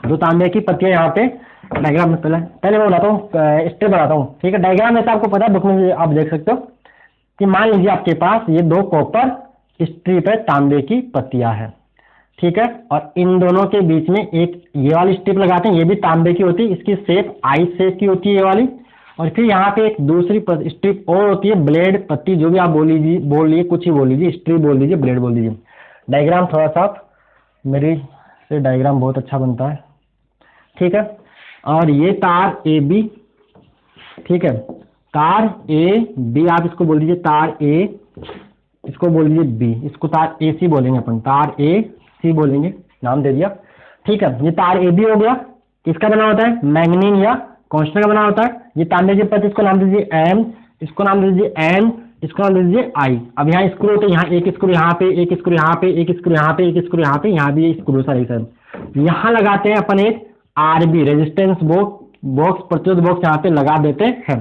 2 तांबे की पत्तियां यहाँ पे डायग्राम में पहले मैं बनाता हूँ, स्ट्रिप बनाता हूँ, ठीक है। डायग्राम में तो आपको पता है, बुक में आप देख सकते हो कि मान लीजिए आपके पास ये 2 कॉपर स्ट्रिप है, तांबे की पत्तियां है, ठीक है। और इन दोनों के बीच में एक ये वाली स्ट्रिप लगाते हैं, ये भी तांबे की होती है, इसकी शेप आई शेप की होती है ये वाली। और फिर यहाँ पे एक दूसरी स्ट्रिप और होती है, ब्लेड पत्ती, जो भी आप बोल लीजिए कुछ ही बोल लीजिए, स्ट्रिप बोल लीजिए, ब्लेड बोल लीजिए। डायग्राम थोड़ा सा मेरी से डायग्राम बहुत अच्छा बनता है, ठीक है। और ये तार ए बी, ठीक है, तार ए बी आप इसको बोल दीजिए तार ए, इसको बोल दीजिए बी, इसको तार ए सी बोलेंगे अपन, तार ए सी बोलेंगे, नाम दे दिया, ठीक है। ये तार ए बी हो गया, किसका बना होता है, मैग्नीज या कांस्टेंट का बना होता है। ये तांबे की पत्ती, इसको नाम दीजिए एम, इसको नाम दीजिए एन, इसको नाम दीजिए आई। अब यहाँ स्क्रू होते हैं, यहाँ एक स्क्रू यहाँ पे, एक स्क्रू यहाँ पे, एक स्क्रू यहाँ पे, एक स्क्रू यहाँ पे, यहाँ भी स्क्रू सारी सर। यहाँ लगाते हैं अपन एक आरबी रेजिस्टेंस बॉक्स, प्रतिरोध बॉक्स यहाँ पे लगा देते हैं।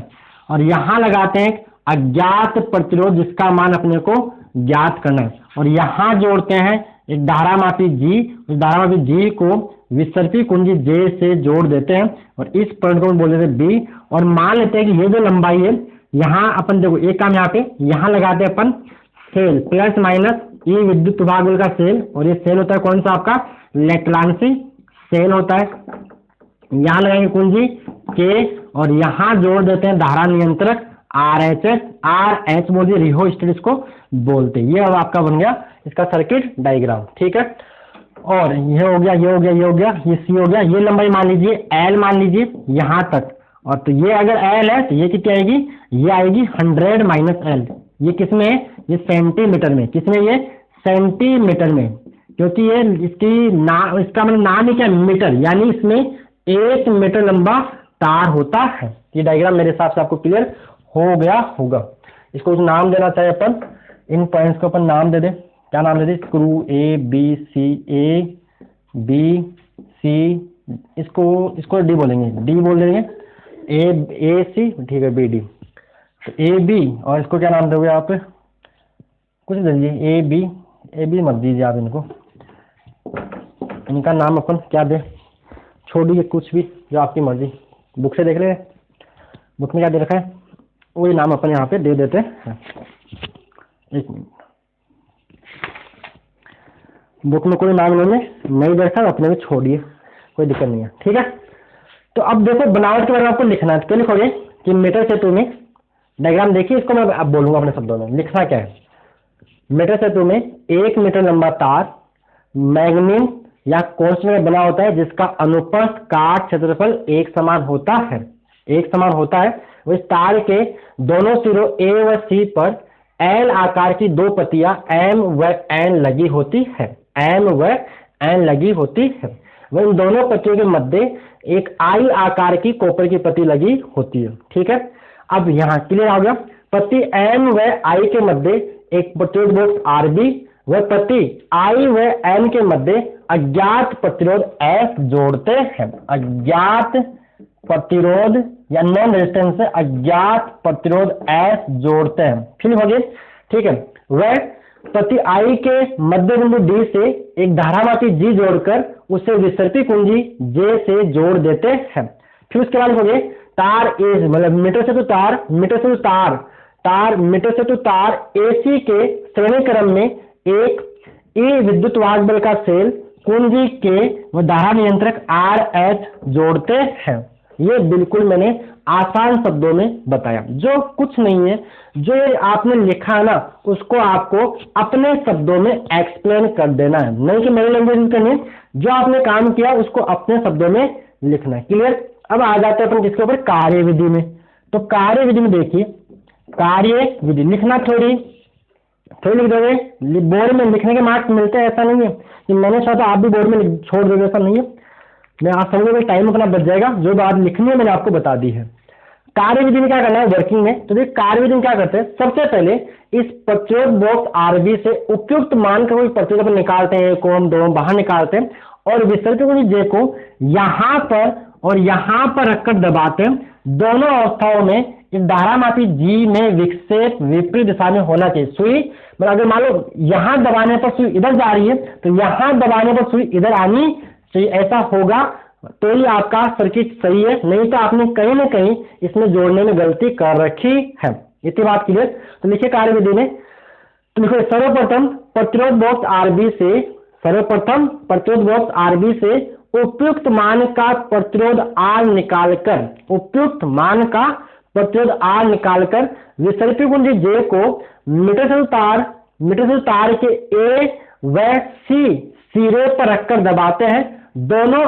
और यहाँ लगाते हैं अज्ञात प्रतिरोध जिसका मान अपने को ज्ञात करना है। और यहाँ जोड़ते हैं एक धारामापी जी, उस धारामापी जी को विसर्पी कुंजी जे से जोड़ देते हैं और इस पॉइंट को बोल देते हैं बी। और मान लेते हैं कि ये जो लंबाई है, यहाँ अपन देखो एक काम यहाँ पे, यहाँ लगाते हैं अपन सेल प्लस माइनस ई विद्युत प्रवाह बल का सेल। और ये सेल होता है कौन सा आपका, लेटलांसी सेल होता है। यहाँ लगाएंगे कुंजी के और यहाँ जोड़ देते हैं धारा नियंत्रक आर एच बोलिए रिहोस्टेट इसको बोलते हैं। ये अब आपका बन गया इसका सर्किट डायग्राम, ठीक है। और ये हो गया, ये हो गया, ये हो गया, ये सी हो गया। ये लंबाई मान लीजिए एल मान लीजिए यहाँ तक। और तो ये अगर एल है तो ये कितनी आएगी, ये आएगी 100 माइनस एल। ये किसमें है, ये सेंटीमीटर में, किसमें, ये सेंटीमीटर में, क्योंकि ये इसका मतलब नाम ही क्या, मीटर, यानी इसमें 1 मीटर लंबा तार होता है। ये डायग्राम मेरे हिसाब से आपको क्लियर हो गया होगा। इसको कुछ नाम देना चाहे अपन, इन पॉइंट्स को अपन नाम दे दे, क्या नाम दे दे, स्क्रू ए बी सी, इसको डी बोलेंगे, डी बोल देंगे, ए सी, ठीक है, बी डी। तो ए बी, और इसको क्या नाम दोगे आप, कुछ दीजिए, ए बी मत दीजिए आप इनको, इनका नाम अपन क्या दे, छोड़िए कुछ भी जो आपकी मर्जी, बुक से देख ले, बुक में क्या दे रखा है वही नाम अपन यहाँ पे दे देते हैं। एक मिनट, बुक में कोई नाम इन्होंने नहीं देखा, अपने में छोड़िए, कोई दिक्कत नहीं है, ठीक है। तो अब देखो बनावट के बारे में आपको लिखना है, तो लिखोगे कि मीटर सेतु में, डायग्राम देखिए, इसको मैं अब बोलूंगा अपने शब्दों में, लिखना क्या है, मीटर सेतु में 1 मीटर लंबा तार मैग्नीज या कांस्टेंट में बना होता है जिसका अनुप्रस्थ काट क्षेत्रफल एक समान होता है। इस तार के दोनों सिरों ए व सी पर एल आकार की 2 पत्तियां एम व एन लगी होती है, वह इन दोनों पत्तियों के मध्य एक आई आकार की कॉपर की पत्ती लगी होती है, ठीक है। अब यहाँ क्लियर हो गया, पत्ती एम व आई के मध्य एक प्रतिरोध बॉक्स आरबी, वह पत्ती आई व एन के मध्य अज्ञात प्रतिरोध एफ जोड़ते हैं। अज्ञात प्रतिरोध या नॉन रेजिस्टेंस से अज्ञात प्रतिरोध एफ जोड़ते हैं, फिर हो गए, ठीक है। वह पत्ती आई के मध्य बिंदु डी से एक धारामापी जी जोड़कर उसे विसर्पी कुंजी जे से जोड़ देते हैं। फिर उसके बाद हो गए तार ए, मतलब मीटर से तो तार एसी के श्रेणी क्रम में एक ई विद्युत वाहक बल का सेल कुंजी के वो धारा नियंत्रक RH जोड़ते हैं। ये बिल्कुल मैंने आसान शब्दों में बताया, जो कुछ नहीं है, जो आपने लिखा ना उसको आपको अपने शब्दों में एक्सप्लेन कर देना है, नहीं कि मेरी लैंग्वेज यूज करनी है। जो आपने काम किया उसको अपने शब्दों में लिखना है। क्लियर? अब आ जाते हैं अपन किसके ऊपर, कार्यविधि में। तो कार्यविधि में देखिए, कार्यविधि लिखना थोड़ी लिख दोगे, बोर्ड में लिखने के मार्क्स मिलते हैं ऐसा नहीं है कि मैंने सोचा आप भी बोर्ड में छोड़ दोगे, ऐसा नहीं है। मैं आप समझोगे टाइम अपना बच जाएगा, जो बात लिखनी है मैंने आपको बता दी है। कार्यविधि में क्या करना है वर्किंग में, तो देखिए कार्यविधि में क्या करते हैं, सबसे पहले इस प्रतिरोध बॉक्स RB से उपयुक्त मान का कोई प्रतिरोध अपन निकालते हैं, 1 ओम 2 ओम बाहर निकालते हैं और विसर्पित कुंजी J को यहां पर और यहां पर रखकर दबाते हैं। दोनों अवस्थाओं में इस धारामापी G में विक्षेप विपरीत दिशा में होना चाहिए। सुई मतलब अगर मान लो यहां दबाने पर सुई इधर जा रही है तो यहां दबाने पर सुई इधर आनी चाहिए, ऐसा होगा तो ही आपका सर्किट सही है, नहीं तो आपने कहीं ना कहीं इसमें जोड़ने में गलती कर रखी है। इतनी बात क्लियर? तो लिखिए कार्यविधि में, तो लिखो सर्वप्रथम प्रतिरोध बॉक्स RB से, सर्वप्रथम प्रतिरोध बॉक्स RB से उपयुक्त मान का प्रतिरोध R निकालकर, उपयुक्त मान का प्रतिरोध R निकालकर विसर्पित कुंजी J को मीटर से तार के A व C सिरे पर रखकर दबाते हैं। दोनों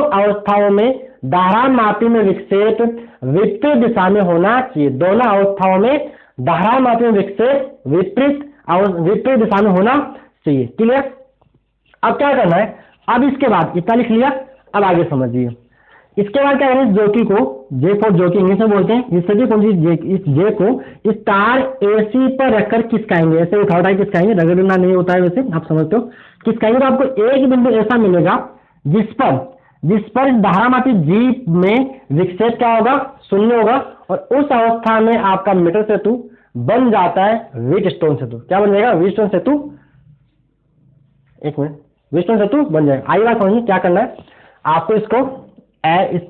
अवस्थाओं में धारामापी में विक्षेप विपरीत दिशा में होना चाहिए। दोनों अवस्थाओं में धारामापी में विक्षेप विपरीत दिशा में होना चाहिए। क्लियर? अब क्या करना है, अब इसके बाद इतना लिख लिया, अब आगे समझिए। इसके बाद क्या करें, जोकी को J को जोकी इंग्लिश में बोलते हैं, इस सभी कुंजी इस J को इस तार AC पर रखकर खिसकाएंगे, ऐसे उठा खिसकाएंगे, रगड़ना नहीं होता है वैसे आप समझते हो। खिसकाएंगे तो आपको एक बिंदु ऐसा मिलेगा जिस पर धारामापी G में विक्षेप क्या होगा, 0 होगा और उस अवस्था में आपका मीटर सेतु बन जाता है व्हीटस्टोन सेतु। क्या बन जाएगा, व्हीटस्टोन सेतु। एक मिनट, व्हीटस्टोन सेतु बन जाएगा। आई बात समझिए, क्या करना है आपको, इसको इस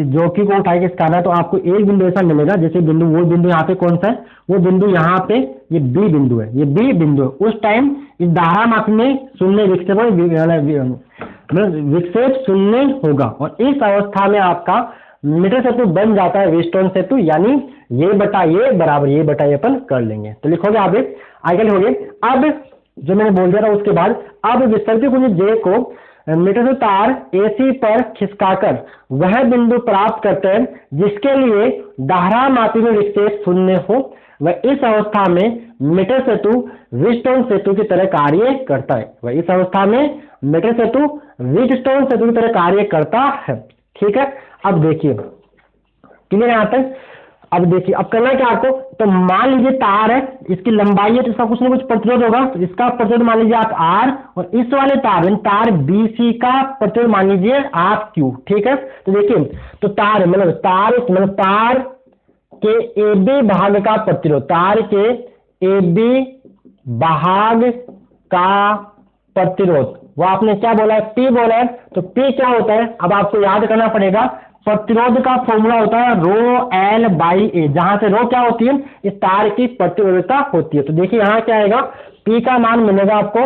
जोकी को उठा के इसका, तो आपको एक बिंदु ऐसा मिलेगा, जैसे बिंदु वो बिंदु यहाँ पे कौन सा है, वो बिंदु यहाँ पे ये B बिंदु है, ये B बिंदु है। उस टाइम इस धारामापी में 0 विक्षेप 0 होगा और इस अवस्था में आपका मीटर सेतु बन जाता है व्हीटस्टोन सेतु, यानी ये बटा ये बराबर ये बटा ये अपन कर लेंगे। तो लिखोगे आप आगे लिखोगे। अब जो मैंने बोल दिया था उसके बाद अब विसर्पित कुंजी J को मीटर से तार AC पर खिसकाकर वह बिंदु प्राप्त करते हैं जिसके लिए धारामापी में विक्षेप 0 हो, वह इस अवस्था में मीटर सेतु व्हीटस्टोन सेतु की तरह कार्य करता है। वह इस अवस्था में मीटर सेतु व्हीटस्टोन सेतु की तरह कार्य करता है। ठीक है, अब देखिए क्लियर यहाँ तक। अब देखिए अब करना है क्या आपको, तो मान लीजिए तार है, इसकी लंबाई है तो इसका कुछ ना कुछ प्रतिरोध होगा, तो इसका प्रतिरोध मान लीजिए आप R और इस वाले तार BC का प्रतिरोध मान लीजिए आप Q। ठीक है, तो देखिए तो तार तार के AB भाग का प्रतिरोध, तार के AB भाग का प्रतिरोध वो आपने क्या बोला है, P बोला है। तो P क्या होता है, अब आपको याद करना पड़ेगा, प्रतिरोध का फॉर्मूला होता है ρL/A, जहां से रो क्या होती है, इस तार की प्रतिरोधकता होती है। तो देखिए यहां क्या आएगा, P का मान मिलेगा आपको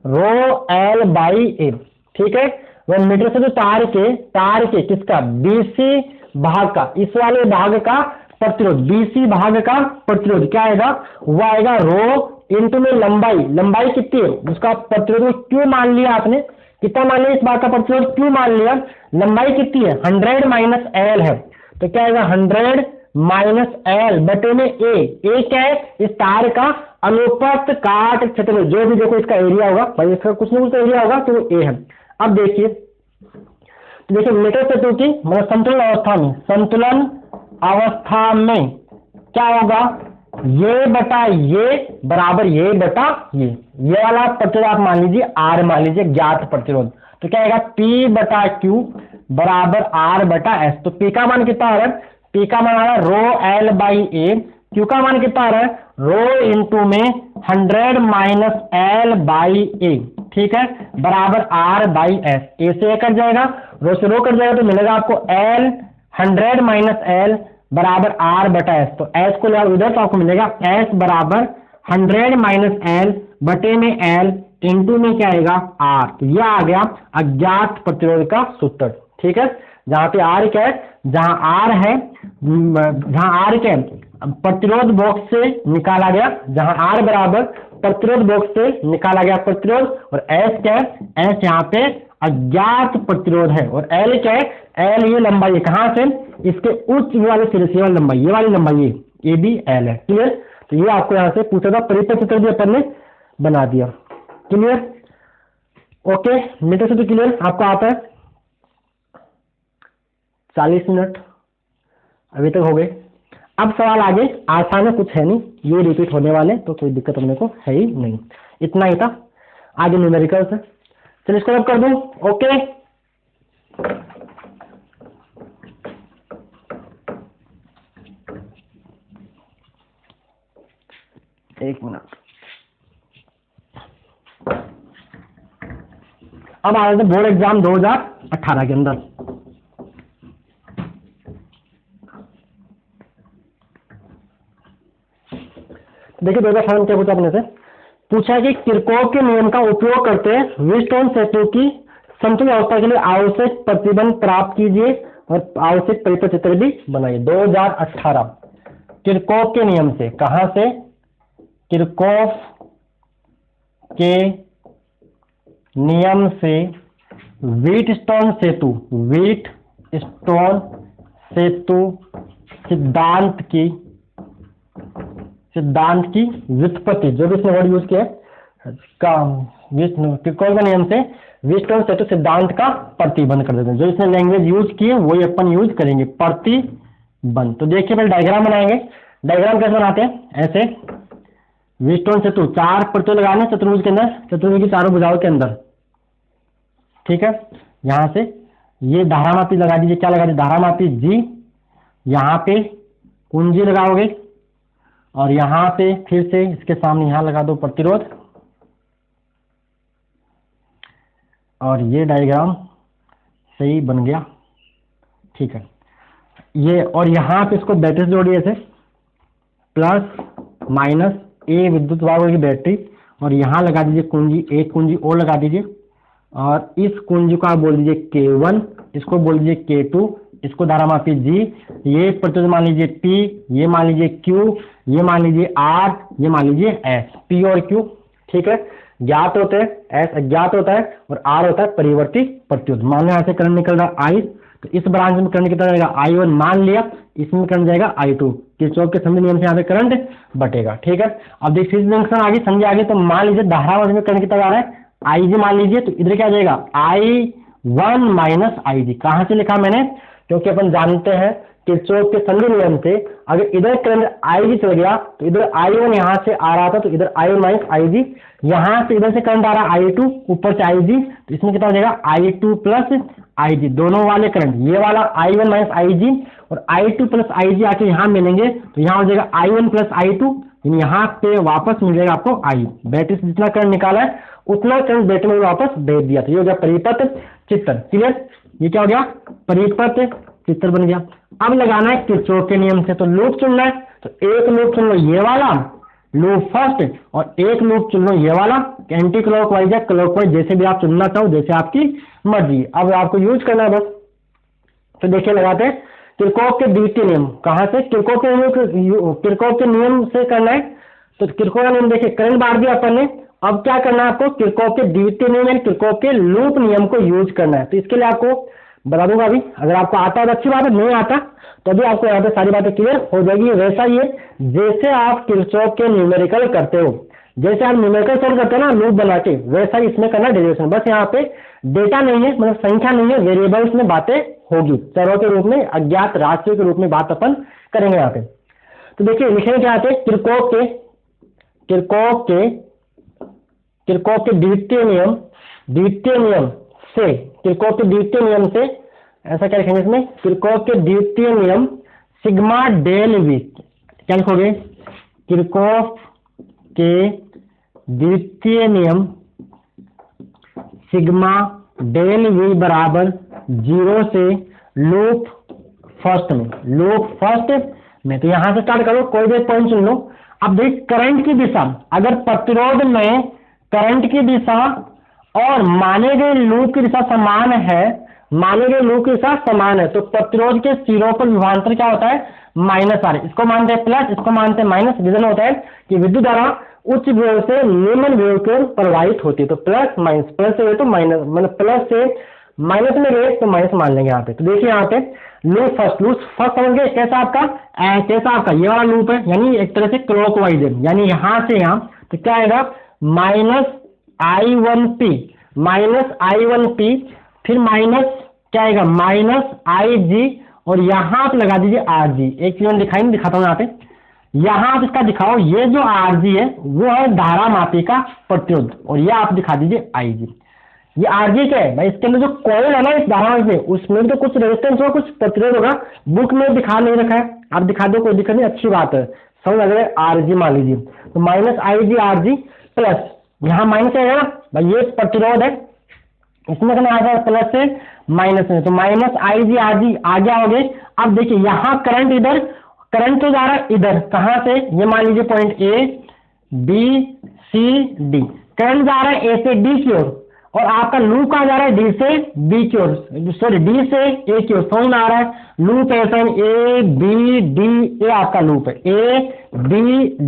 ρL/A। ठीक है, वह मीटर से जो तार के किसका BC भाग का, इस वाले भाग का प्रतिरोध, BC भाग का प्रतिरोध क्या आएगा, वो आएगा रो इंटू में लंबाई कितनी है उसका प्रतिरोध Q मान लिया आपने, कितना मान लिया, इस बात का प्रतिरोध Q मान लिया, लंबाई कितनी है 100 - L है, तो क्या आएगा 100 - L बटे में A क्या है, इस तार का अनुप्रस्थ काट क्षेत्र, जो भी देखो इसका एरिया होगा भाई, इसका कुछ ना कुछ एरिया होगा तो A है। अब देखिए तो देखिए मीटर सेतु की मतलब संतुलन अवस्था में क्या होगा, ये बटा ये बराबर ये बटा ये वाला प्रतिरोध आप मान लीजिए R मान लीजिए ज्ञात प्रतिरोध, तो क्या आएगा P बटा Q बराबर R बटा S। तो P का मान कितना आ रहा है, P का मान आ रहा है ρL/A, Q का मान कितना आ रहा है रो इंटू में 100 - L/A। ठीक है, बराबर R/S। A से A कट जाएगा, रो से रो कट जाएगा, तो मिलेगा आपको 100 - L बराबर R बटा S। तो S को ले आओ इधर, तो आपको मिलेगा S बराबर 100 - L बटे में L इनटू में क्या आएगा आर, तो यह आ गया अज्ञात प्रतिरोध का सूत्र। ठीक है, जहां पे आर क्या है, जहां आर है, जहां आर क्या है, प्रतिरोध बॉक्स से निकाला गया, जहां आर बराबर प्रतिरोध बॉक्स से निकाला गया प्रतिरोध, और एस क्या है, एस यहाँ पे अज्ञात प्रतिरोध है, और एल क्या है, एल ये लंबाई है कहां से, इसके उच्च वाले सिरे से वाली लंबाई, ये वाली लंबाई ये भी एल है। क्लियर, तो ये आपको यहाँ से पूछा था, परिपथ चित्र भी अपन ने बना दिया। क्लियर, ओके, मीटर से तो क्लियर आपको आता है। 40 मिनट अभी तक हो गए। अब सवाल आगे आसान है, कुछ है नहीं, ये रिपीट होने वाले, तो कोई दिक्कत अपने को है ही नहीं, इतना ही था। आगे न्यूमेरिकल से, चलिए इसको अब कर दूं। ओके, एक मिनट। अब आ रहे थे बोर्ड एग्जाम 2018 के अंदर। देखिए 2018 में क्या पूछा अपने से, पूछा कि किरचॉफ के नियम का उपयोग करते व्हीटस्टोन सेतु की समतुल्य अवस्था के लिए आवश्यक प्रतिबंध प्राप्त कीजिए और आवश्यक परिपथ चित्र भी बनाइए। 2018 किरचॉफ के नियम से, कहां से, किरचॉफ के नियम से व्हीटस्टोन सेतु सिद्धांत की व्युत्पत्ति, जो भी इसने वर्ड यूज किया किरचॉफ के नियम से व्हीटस्टोन सेतु सिद्धांत का प्रतिबंध कर देते हैं। जो इसने लैंग्वेज यूज की है वही अपन यूज करेंगे, प्रतिबंध। तो देखिए पहले डायग्राम बनाएंगे। डायग्राम कैसे बनाते हैं, ऐसे व्हीटस्टोन सेतु, 4 प्रतिरोध लगाने चतुर्भुज के अंदर, चतुर्भुज की चारों भुजाओं के अंदर। ठीक है, यहां से ये धारामापी लगा दीजिए, क्या लगा दीजिए, धारामापी जी, यहां पे कुंजी लगाओगे, और यहां पे फिर से इसके सामने यहां लगा दो प्रतिरोध, और ये डायग्राम सही बन गया। ठीक है, ये और यहां पे इसको बैटरी से जोड़िए, ऐसे प्लस माइनस ए विद्युत वाहक की बैटरी, और यहां लगा दीजिए कुंजी, एक कुंजी और लगा दीजिए, और इस कुंजी को आप बोल दीजिए K1, इसको बोल दीजिए K2, इसको धारामापी G, ये प्रतिरोध मान लीजिए P, ये मान लीजिए Q, ये मान लीजिए R, ये मान लीजिए S, P और Q। ठीक है, ज्ञात होते हैं, S अज्ञात होता है, और R होता है परिवर्ती प्रतिरोध। मान लो यहाँ से करंट निकल रहा I, तो इस ब्रांच में करंट कितना जाएगा I1 मान लिया, इसमें करंट जाएगा I2, किरचॉफ के सभी नियम से यहाँ पे करंट बटेगा। ठीक है, अब देखिए जंक्शन आगे समझे आगे, तो मान लीजिए धारावाही में करंट कितना जा रहा है IG मान लीजिए, तो इधर क्या जाएगा I1 माइनस IG। कहां से लिखा मैंने, क्योंकि अपन जानते हैं किरचॉफ के सभी नियम से अगर इधर करंट IG चल गया तो इधर I1 यहां से आ रहा था, तो इधर I1 माइनस IG, यहां से इधर से करंट आ रहा है I2, ऊपर से IG, तो इसमें कितना हो जाएगा I2 प्लस IG, दोनों वाले करंट, ये वाला I1 माइनस IG और I2 प्लस IG आके यहाँ मिलेंगे, तो यहाँ हो जाएगा I1 प्लस I2, यहाँ पे वापस मिल जाएगा आपको I। बैटरी से जितना करंट निकाला है उतना करंट बैटरी में वापस दे दिया, तो ये हो गया परिपथ चित्र। क्लियर, ये क्या हो गया, परिपथ चित्र बन गया। अब लगाना है किरचॉफ के नियम से, तो लूप चुनना है, तो एक लूप चुन लो ये वाला लूप फर्स्ट, और एक लूप चुन लो ये वाला एंटी क्लॉकवाइज या क्लॉकवाइज, जैसे भी आप चुनना चाहो, जैसे आपकी मर्जी। अब आपको यूज करना है बस। तो देखिए लगाते हैं किरचॉफ के द्वितीय नियम, कहां से, किरचॉफ के नियम से करना है। तो किरचॉफ का नियम देखिए, करंट बांट दिया अपन ने, अब क्या करना है आपको, किरचॉफ के द्वितीय नियम यानी किरचॉफ के लूप नियम को यूज करना है। तो इसके लिए आपको बता दूंगा अभी, अगर आपको आता है तो अच्छी बात है, नहीं आता तो अभी आपको यहाँ पे सारी बातें क्लियर हो जाएगी। वैसा ही है जैसे आप किरचॉफ के न्यूमेरिकल करते हो, जैसे आप न्यूमेरिकल सॉल्व करते हैं ना लूप बना के, वैसा ही इसमें करना डेरिवेशन। बस यहाँ पे डेटा नहीं है, मतलब संख्या नहीं है, वेरिएबल्स में बातें होगी, चरों के रूप में, अज्ञात राशियों के रूप में बात अपन करेंगे यहाँ पे। तो देखिए लिखेंगे क्या आते हैं, किरचॉफ के द्वितीय नियम से ऐसा क्या लिखेंगे इसमें, किरचॉफ के द्वितीय नियम सिग्मा डेल वी, क्या लिखोगे, किरचॉफ के द्वितीय नियम सिग्मा डेल वी बराबर 0 से लूप फर्स्ट में, तो यहां से स्टार्ट करो, कोई भी पॉइंट चुन लो। अब देख करंट की दिशा, अगर प्रतिरोध में करंट की दिशा और माने गए लूप की दिशा समान है, माने गए लूप की दिशा समान है, तो प्रतिरोध के सिरों पर विभवांतर क्या होता है, माइनस आर। इसको मानते हैं प्लस, इसको मानते हैं माइनस। रीजन होता है कि विद्युत धारा उच्च विभव से निम्न विभव की ओर प्रवाहित होती है, तो प्लस माइनस, प्लस से तो माइनस, मतलब प्लस से माइनस में गए तो माइनस मान लेंगे यहाँ पे। तो देखिए यहाँ पे लूप फर्स्ट समझ गए कैसा आपका, कैसा आपका ये वाला लूप है, यानी एक तरह से क्लॉकवाइज है, यानी यहाँ से यहाँ, तो क्या आएगा माइनस I1P, माइनस I1P, फिर माइनस क्या आएगा माइनस IG, और यहाँ आप लगा दीजिए RG। एक चीज दिखाई नहीं, दिखाता हूँ यहाँ पे, यहाँ आप इसका दिखाओ, ये जो RG है वो है धारा मापी का प्रतिरोध, और ये आप दिखा दीजिए IG। ये RG क्या है भाई, इसके अंदर जो कॉइल है ना इस धारा में, उसमें तो कुछ रेजिस्टेंस होगा, कुछ प्रतिरोध होगा, बुक में दिखा नहीं रखा है, आप दिखा दो, कोई दिक्कत नहीं, अच्छी बात है, समझ लग रहा है। RG मान लीजिए, तो माइनस IG RG प्लस यहाँ माइनस है ना भाई, ये प्रतिरोध है, इसमें करना आएगा प्लस से माइनस में, तो माइनस IG RG आगे आओगे। अब देखिए यहाँ करंट इधर, करंट तो जा रहा है इधर, कहाँ से, ये मान लीजिए point A B C D, current जा रहा है A से D की ओर, और आपका लूप कहाँ जा रहा है D से B की ओर, सॉरी D से A की ओर, समझ में आ रहा है। लूप ऐसा A B D A आपका लूप है, A B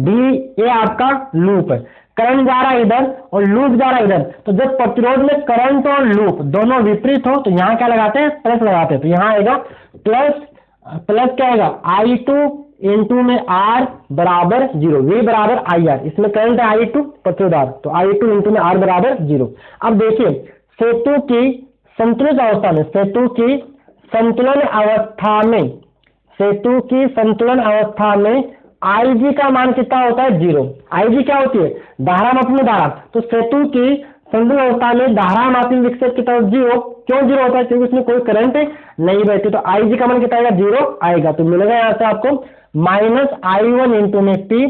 D A आपका लूप है, करंट जा रहा है इधर और लूप जा रहा है इधर। तो जब प्रतिरोध में करंट और लूप दोनों विपरीत हो तो यहाँ क्या लगाते हैं, प्लस लगाते हैं, तो यहाँ आएगा प्लस, प्लस क्या आएगा I2 इंटू में R बराबर 0, V बराबर IR, इसमें करंट है I2 प्रतिरोध R, तो I2 इंटू में R बराबर 0। अब देखिए सेतु की संतुलित अवस्था में, सेतु की संतुलन अवस्था में, सेतु की संतुलन अवस्था में IG का मान कितना होता है, 0। IG क्या होती है, धारा मापी में धारा, तो सेतु की संतुलन अवस्था में धारा मापी विक्षेप की तरफ 0, क्यों 0 होता है, क्योंकि उसमें कोई करंट नहीं बहती, तो IG का मान कितना आएगा, 0 आएगा। तो मिलेगा यहाँ से आपको माइनस I1 इंटू में P,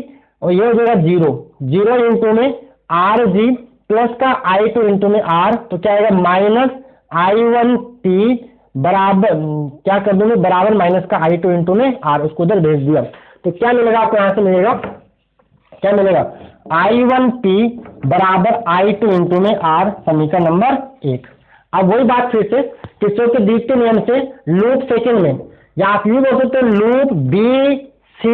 और ये हो जाएगा 0 इंटू में RG प्लस का I2 इंटू में R, तो क्या आएगा माइनस I1P बराबर, क्या कर दूंगे बराबर माइनस का I2 इंटू में R, उसको उधर भेज दिया, तो क्या मिलेगा आपको यहाँ से मिलेगा, क्या मिलेगा I1P बराबर I2 इंटू में R, समीकरण नंबर 1। अब वही बात फिर से किरचॉफ के द्वितीय नियम से लूप सेकंड में, या आप यूं बोल सकते हो loop B C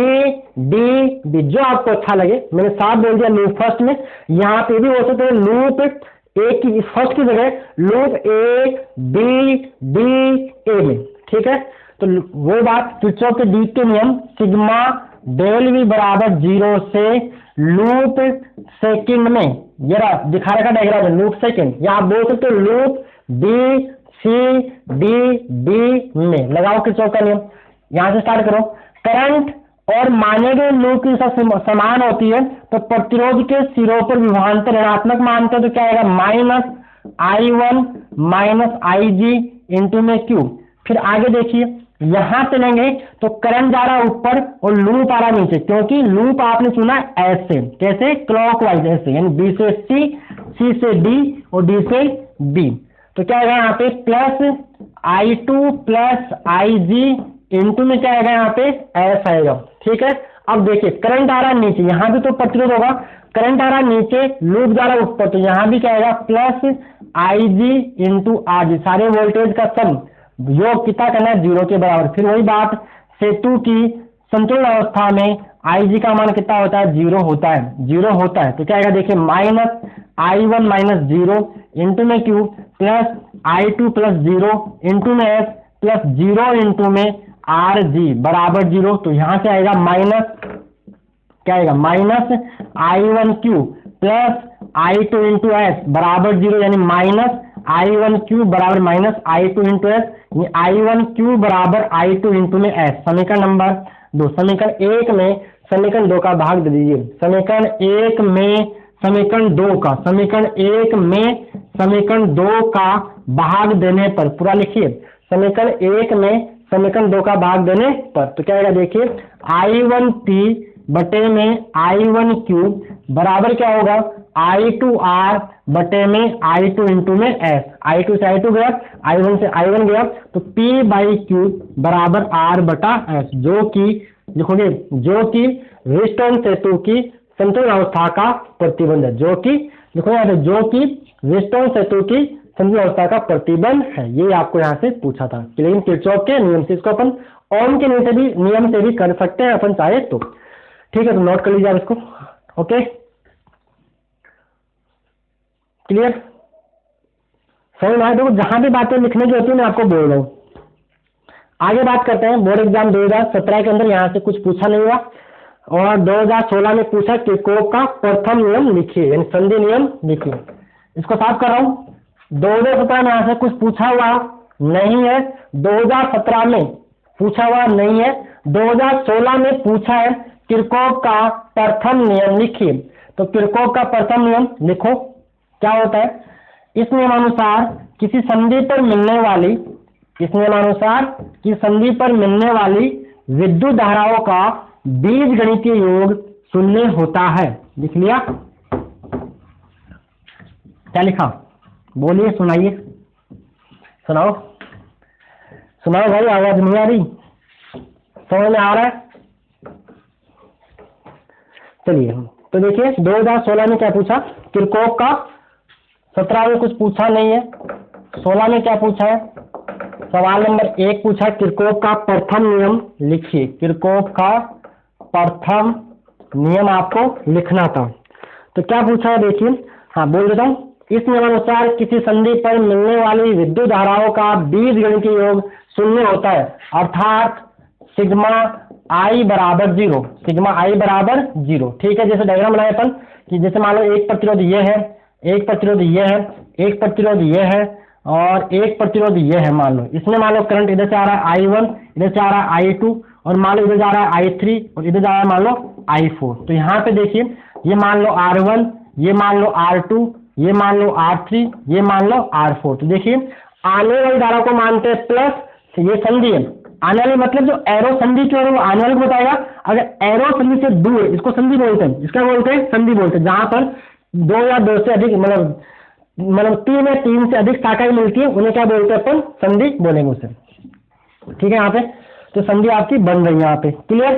D B, जो आपको अच्छा लगे, मैंने साफ बोल दिया लूप फर्स्ट में, यहाँ पे भी बोल सकते हो लूप A की फर्स्ट की जगह loop A B D A में, ठीक है। तो वो बात किरचॉफ के द्वितीय नियम सिग्मा डेल V बराबर 0 से लूप सेकंड में, ये दिखा रखा डायग्राम है लूप सेकंड, या आप बोल सकते हो loop B C D B में, लगाओ किरचॉफ का नियम, यहां से स्टार्ट करो। करंट और माने गए लूप की दिशा समान होती है, तो प्रतिरोध के सिरों पर विभवांतर ऋणात्मक मानते हैं, तो क्या आएगा minus I1 minus IG into में Q। फिर आगे देखिए यहां चलेंगे तो करंट जा रहा है ऊपर और लूप आ रहा है नीचे, क्योंकि लूप आपने चुना ऐसे, कैसे क्लॉकवाइज ऐसे, यानी B से C, C से D और D से B। तो क्या आएगा यहाँ पे plus I2 plus IG into में क्या आएगा यहाँ पे S आएगा, ठीक है। अब देखिए करंट आ रहा है नीचे, यहाँ भी तो प्रतिरोध होगा, करंट आ रहा है नीचे, लूप जा रहा है ऊपर, तो यहाँ भी क्या आएगा प्लस IG इंटू RG, सारे वोल्टेज का सम योग कितना करना है, 0 के बराबर। फिर वही बात सेतु की संतुलन अवस्था में IG का मान कितना होता है, 0 होता है, 0 होता है। तो क्या आएगा देखिए माइनस I1 माइनस 0 इंटू में Q plus I2 plus 0 into में S प्लस 0 इंटू में RG बराबर 0। तो यहां से आएगा माइनस, क्या आएगा minus I1Q plus I2 into S बराबर 0, यानी माइनस I1Q बराबर minus I2 into S, I1Q बराबर I2 इंटू में S। समीकरण नंबर 2, समीकरण 1 में समीकरण 2 का भाग दे दीजिए, समीकरण 1 में समीकरण 2 का, समीकरण 1 में समीकरण 2 का भाग देने पर, पूरा लिखिए, समीकरण 1 में समीकरण 2 का भाग देने पर, तो क्या आएगा देखिए I1P बटे में I1Q बराबर क्या होगा I2R बटे में I2 इंटू में S, I2 से I2 गया, I1 से I1 गया, तो P बाई Q बराबर R बटा S, जो कि लिखोगे जो कि रेजिस्टेंस सेतु की संतुलन अवस्था का प्रतिबंध है, जो कि देखो यहाँ पे जो कि व्हीटस्टोन सेतु की संधि अवस्था का प्रतिबंध है, ये आपको यहाँ से पूछा था। लेकिन किरचॉफ के नियम से इसको अपन ओम के नियम से भी कर सकते हैं अपन चाहे तो। ठीक है, तो नोट कर लीजिए आप इसको। ओके, क्लियर, समझ में आया? देखो जहां भी बातें लिखने की होती है मैं आपको बोल रहा हूँ। आगे बात करते हैं बोर्ड एग्जाम 2017 के अंदर यहाँ से कुछ पूछा नहीं हुआ, और 2016 में पूछा किरचॉफ का प्रथम नियम लिखिए, यानी संधि नियम लिखिए। इसको साफ कर रहा हूँ। 2017 में यहाँ से कुछ पूछा हुआ नहीं है, 2017 में पूछा हुआ नहीं है, 2016 में पूछा है किरचॉफ का प्रथम नियम लिखिए। तो किरचॉफ का प्रथम नियम लिखो, क्या होता है? इस नियमानुसार किसी संधि पर मिलने वाली, इस नियमानुसार कि संधि पर मिलने वाली विद्युत धाराओं का बीजगणितीय योग शून्य होता है। लिख लिया? क्या लिखा? बोलिए, सुनाइए, सुनाओ, सुनाओ भाई, आवाज नहीं आ रही, समझ में आ रहा है? चलिए, तो देखिए 2016 में क्या पूछा किरचॉफ का, 17 में कुछ पूछा नहीं है, 16 में क्या पूछा है? सवाल नंबर 1 पूछा किरचॉफ का प्रथम नियम लिखिए। किरचॉफ का प्रथम नियम आपको लिखना था। तो क्या पूछा है देखिए, हाँ बोल देता हूँ। इस नियमानुसार किसी संधि पर मिलने वाली विद्युत धाराओं का बीजगणितीय योग शून्य होता है, अर्थात सिग्मा आई बराबर 0, सिग्मा आई बराबर 0। ठीक है, जैसे डायग्राम बनाए अपन कि जैसे मान लो एक प्रतिरोध ये है, एक प्रतिरोध ये है, एक प्रतिरोध ये है और एक प्रतिरोध ये है। मान लो इसमें मान लो करंट इधर से आ रहा है I1, इधर से आ रहा है I2 और मान लो इधर जा रहा है I3 और इधर जा रहा है मान लो I4। तो यहाँ पे देखिए ये मान लो R1, ये मान लो R2, ये मान लो R3, ये मान लो R4। तो देखिए आने वाली धारा को मानते हैं प्लस, ये संधि है, आने वाली मतलब जो एरो संधि क्यों है वो आने वाले को बताएगा। अगर एरो संधि से दूर, इसको संधि बोलते हैं, इसका बोलते हैं संधि बोलते हैं, जहां पर 2 या 2 से अधिक मतलब 3 या 3 से अधिक शाखाएं मिलती है, उन्हें क्या बोलते हैं अपन? संधि बोलेंगे उसे। ठीक है, यहाँ पे तो संधि आपकी बन रही है यहाँ पे। क्लियर?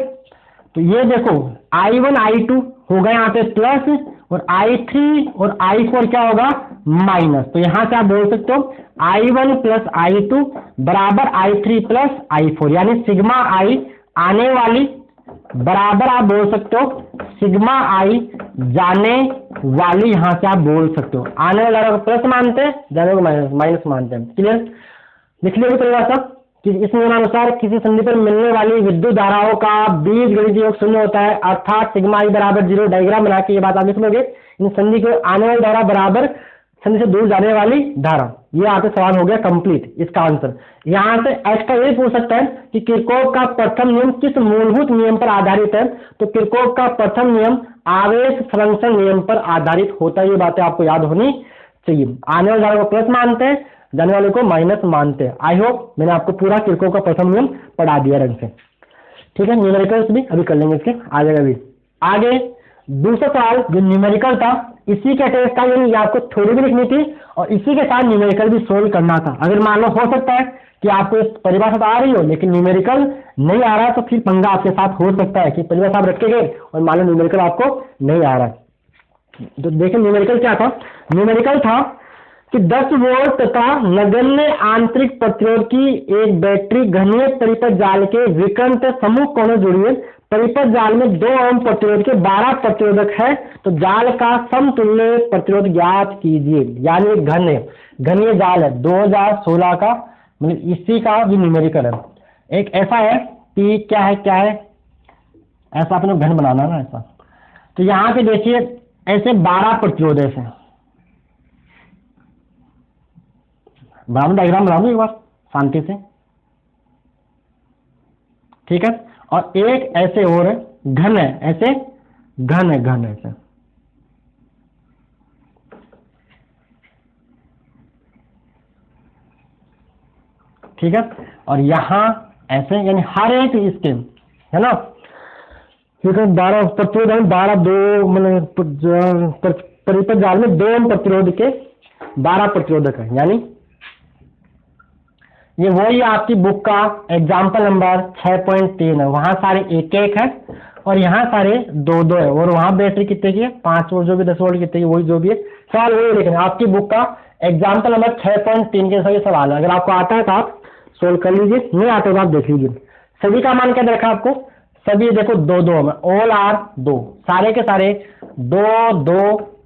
तो ये देखो I1 I2 होगा यहाँ पे प्लस, और I3 और I4 क्या होगा? माइनस। तो यहाँ से आप बोल सकते हो I1 प्लस I2 बराबर I3 प्लस I4, यानी सिग्मा आई आने वाली बराबर आप बोल सकते हो सिग्मा आई जाने वाली। यहाँ से आप बोल सकते हो आने वाला को प्लस मानते हैं, जाने को माइनस मानते हैं। क्लियर? लिख लिया परिभाषा कि इस नियमानुसार किसी संधि पर मिलने वाली विद्युत धाराओं का बीजगणितीय योग शून्य होता है, अर्थात सिग्मा आई बराबर 0। डायग्राम बना के ये बात आप लिख लोगे। इन संधि को आने वाली धारा बराबर संधि से दूर जाने वाली धारा। ये आपके सवाल हो गया कंप्लीट। इसका आंसर यहाँ से एक्स्ट्रा ये पूछ सकता है कि किरचॉफ का प्रथम नियम किस मूलभूत नियम पर आधारित है। तो किरचॉफ का प्रथम नियम आवेश संरक्षण नियम पर आधारित होता है। ये बातें आपको याद होनी चाहिए। आने वाली धारा को प्लस मानते हैं, जाने वाले को माइनस मानते हैं। आई होप मैंने आपको पूरा किरचॉफ का प्रथम नियम पढ़ा दिया रंग से। ठीक है, न्यूमेरिकल्स भी अभी कर लेंगे, इसके आ जाएगा अभी। आगे दूसरा सवाल जो न्यूमेरिकल था, इसी के टेस्ट था, यानी आपको थोड़ी भी लिखनी थी और इसी के साथ न्यूमेरिकल भी सोल्व करना था। अगर मान लो हो सकता है कि आपको इस परिभाषा तो आ रही हो लेकिन न्यूमेरिकल नहीं आ रहा है, तो फिर पंगा आपके साथ हो सकता है कि परिभाषा आप रखे गए और मान लो न्यूमेरिकल आपको नहीं आ रहा है। तो देखिए न्यूमेरिकल क्या था। न्यूमेरिकल था कि 10 वोल्ट तथा नगण्य आंतरिक प्रतिरोध की एक बैटरी घनीय परिपथ जाल के विकर्ण समूह कोणों जुड़ी है। परिपथ जाल में 2 ओम प्रतिरोध के 12 प्रतिरोधक है, तो जाल का समतुल्य प्रतिरोध ज्ञात कीजिए। यानी घनीय जाल है 2016 का, मतलब इसी का भी न्यूमेरिकल है। एक ऐसा है कि क्या है ऐसा अपने घन बनाना ना ऐसा। तो यहाँ पे देखिए ऐसे 12 प्रतिरोध ऐसे डायग्राम बना दो एक बार शांति से। ठीक है, और एक ऐसे और है घन है, ऐसे घन ऐसे। ठीक है, और यहां ऐसे, यानी हर एक इसके है ना, 12 प्रतिरोध है, 12 दो मतलब परिपथ जाल में 2 ओम प्रतिरोध के 12 प्रतिरोधक है। यानी ये वही आपकी बुक का एग्जाम्पल नंबर 6.3 है, वहां सारे 1-1 है और यहाँ सारे 2-2 है। और वहां बैटरी कितने की है? 5 वोल्ट जो भी 10 वोल्ट कितने की, वही जो भी है सवाल वही लिखना है आपकी बुक का एग्जाम्पल नंबर 6.3 के सभी सवाल है। अगर आपको आता है तो आप सोल्व कर लीजिए, नहीं आते तो आप देख लीजिए। सभी का मान क्या देखा आपको, सभी देखो 2 में, ऑल आर 2, सारे के सारे 2 2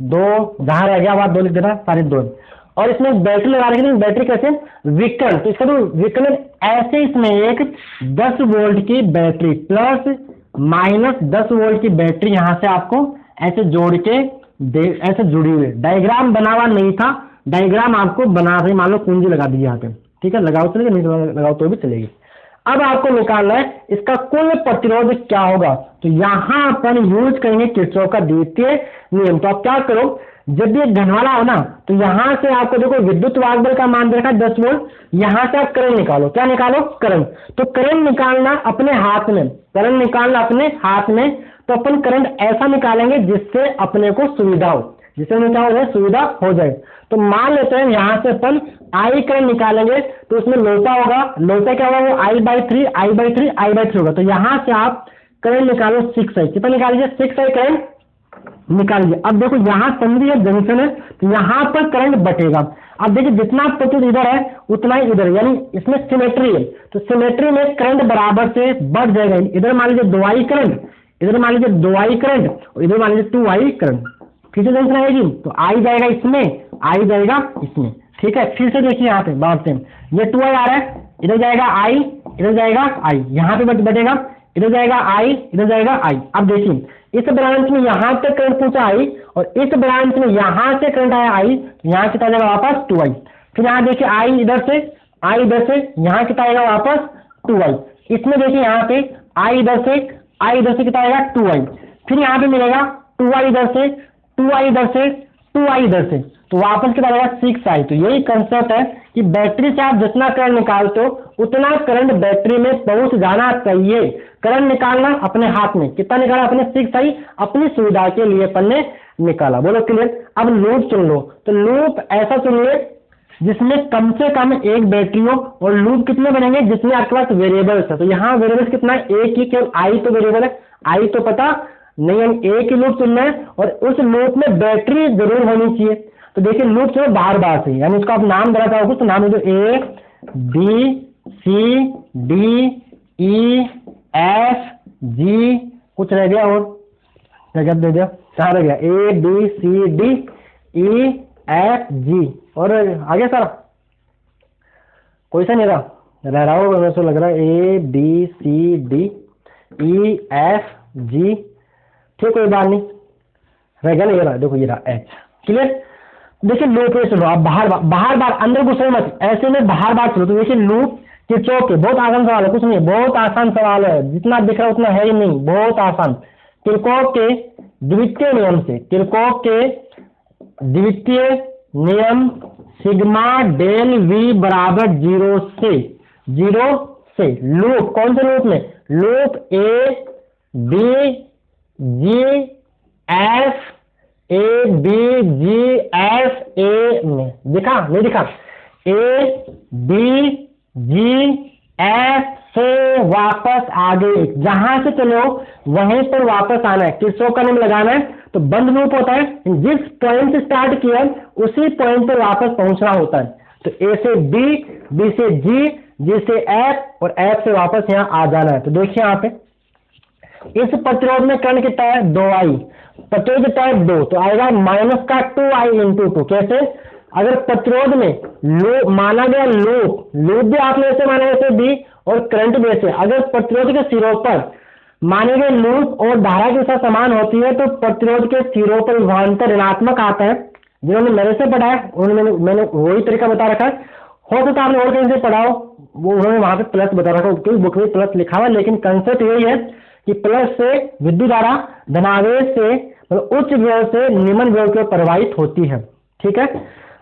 2, जहां रह गया वहां 2 लिख देना, सारे 2। और इसमें बैटरी लगा रखी, बैटरी कैसे विकर्ण, तो इसका तो विकर्ण ऐसे, इसमें एक 10 वोल्ट की बैटरी प्लस माइनस 10 वोल्ट की बैटरी यहां से आपको ऐसे जोड़ के ऐसे जुड़ी हुई, डायग्राम बना हुआ नहीं था, डायग्राम आपको बना रही, मान लो कुंजी लगा दी यहाँ पे, ठीक है, लगाओ चलेगा, नहीं लगाओ तो भी चलेगी। अब आपको निकालना है इसका कुल प्रतिरोध क्या होगा, तो यहां अपन यूज करेंगे किरचॉफ का द्वितीय नियम। तो आप क्या करो, जब ये घनवाला हो ना, तो यहां से आपको देखो विद्युत वाहक बल का मान देखा 10 वोल्ट, यहां से आप करंट निकालो, क्या निकालो, करंट। तो करंट निकालना अपने हाथ में, करंट निकालना अपने हाथ में, तो अपन करंट ऐसा निकालेंगे जिससे अपने को सुविधा हो, जिससे हमें क्या हो जाए, सुविधा हो जाए। तो मान लेते हैं यहां से अपन आई करंट निकालेंगे, तो उसमें लोटा होगा, लोटा क्या होगा, वो I/3 I/3 I/3 होगा। तो यहां से आप करंट निकालो 6I, कितना निकालिए, 6I करंट निकालिए। अब देखो यहां समझिए जंक्शन है, तो यहां पर करंट बटेगा। अब देखिए जितना प्रतिरोध इधर है उतना ही इधर, यानी इसमें सिमेट्री है, तो सिमेट्री में करंट बराबर से बढ़ जाएगा। इधर मान लीजिए 2I करंट, इधर मान लीजिए 2I करंट, और इधर मान लीजिए 2I करंट, फिर से जंक्शन आएगी, तो I जाएगा इसमें, I जाएगा इसमें, ठीक है। फिर से देखिए यहाँ पे बांटते हैं, ये 2I आ रहा है, इधर जाएगा I, इधर जाएगा I, यहाँ पे बटेगा, इधर जाएगा I, इधर जाएगा I। अब देखिए इस ब्रांच में यहाँ तक करंट पहुंचा I, और इस ब्रांच में यहाँ से करंट आया I, यहाँ कितना जाएगा वापस 2I। फिर यहाँ देखिए I इधर से, I इधर से, यहाँ कितना आएगा वापस 2I। इसमें देखिए यहाँ पे I इधर से, I इधर से कितना आएगा 2I। फिर यहाँ पे मिलेगा 2I इधर से, 2I इधर से, 2I इधर से, तो वापस कितना आएगा 6I। तो यही कंसेप्ट है कि बैटरी से आप जितना करंट निकालते हो उतना करंट बैटरी में पहुंच जाना चाहिए। करंट निकालना अपने हाथ में, कितना निकाला अपने 6I, अपनी सुविधा के लिए अपन ने निकाला। बोलो क्लियर। अब लूप चुन लो, तो लूप ऐसा चुनिए जिसमें कम से कम एक बैटरी हो, और लूप कितने बनेंगे जिसमें आपके पास वेरिएबल्स है। तो यहाँ वेरिएबल्स कितना है, एक ही, केवल I तो वेरिएबल है, I तो पता नहीं, हम एक ही लूप चुनना है, और उस लूप में बैटरी जरूर होनी चाहिए। तो देखिए लूप चलो बाहर बाहर से, यानी उसका आप नाम देना चाहोगे तो नाम है जो A B C D E F G, कुछ रह गया और जगह दे दिया, कहाँ रह गया, A B C D E F G, और आगे सारा कोई सा नहीं रह रहा होगा, वैसे लग रहा है A B C D E F G, ठीक, कोई बात नहीं, रह गया ना, ये रहा, देखो ये रहा H, क्लियर। देखिए लूप में चलो, आप बाहर अंदर घुसे मत, ऐसे में बाहर चलो। तो देखिए लूप किरचॉफ के, बहुत आसान सवाल है, कुछ नहीं, बहुत आसान सवाल है, जितना दिख रहा है उतना है ही नहीं, बहुत आसान। किरचॉफ के द्वितीय नियम से, किरचॉफ के द्वितीय नियम सिग्मा डेल V बराबर 0 से लूप, कौन से लूप में, loop A B G F A B G F A में, दिखा नहीं दिखा, A B G F से वापस आगे, जहां से चलो वहीं पर वापस आना है, किरचॉफ का नियम लगाना है। तो बंद लूप होता है, जिस पॉइंट से स्टार्ट किया उसी पॉइंट पर वापस पहुंचना होता है। तो A से B, B से G, G से F, और F से वापस यहाँ आ जाना है। तो देखिए यहाँ पे इस प्रतिरोध में करंट कितना है 2I, प्रतिरोध कितना है 2, तो आएगा माइनस का 2I इंटू 2। कैसे, अगर प्रतिरोध में लूप माना गया, लूप भी आपने ऐसे माना जैसे B, और करंट भी ऐसे, अगर प्रतिरोध के सिरों पर माने गए लूप और धारा के साथ समान होती है, तो प्रतिरोध के सिरों पर विभवांतर ऋणात्मक आता है। जिन्होंने मेरे से पढ़ा है उन्होंने मैंने वही तरीका बता रखा है, हो सकता है आपने और कहीं से पढ़ा हो, वो उन्होंने वहां पे प्लस बता रखा है, क्योंकि बुक में प्लस लिखा हुआ है, लेकिन कंसेप्ट यही है कि प्लस से विद्युत धारा धनावेश से, मतलब उच्च विभव से निम्न विभव की ओर प्रवाहित होती है, ठीक है।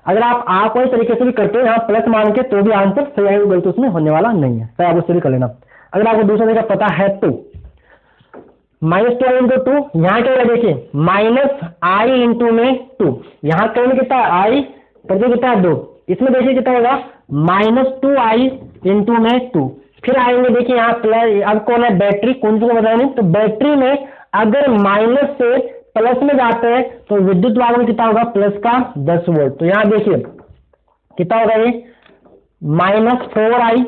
अगर आप कोई तरीके से भी करते हो यहाँ प्लस मान के, तो भी आंसर सही आएगा, गलती उसमें होने वाला नहीं है, तो आप उससे भी कर लेना। अगर आपको दूसरा तरीका पता है तो -2I इंटू 2, यहाँ क्या है देखिए -I इंटू में 2, यहाँ करंट कितना है I, प्रतिरोध कितना है 2, इसमें देखिए कितना होगा -2I इंटू में 2। फिर आएंगे देखिए यहाँ प्लस, अब कौन है बैटरी, कौन सी को बताया नहीं, तो बैटरी में अगर माइनस से प्लस में जाते हैं तो विद्युत वाहक में कितना होगा, प्लस का 10 वोल्ट। तो यहाँ देखिए कितना होगा ये, -4i,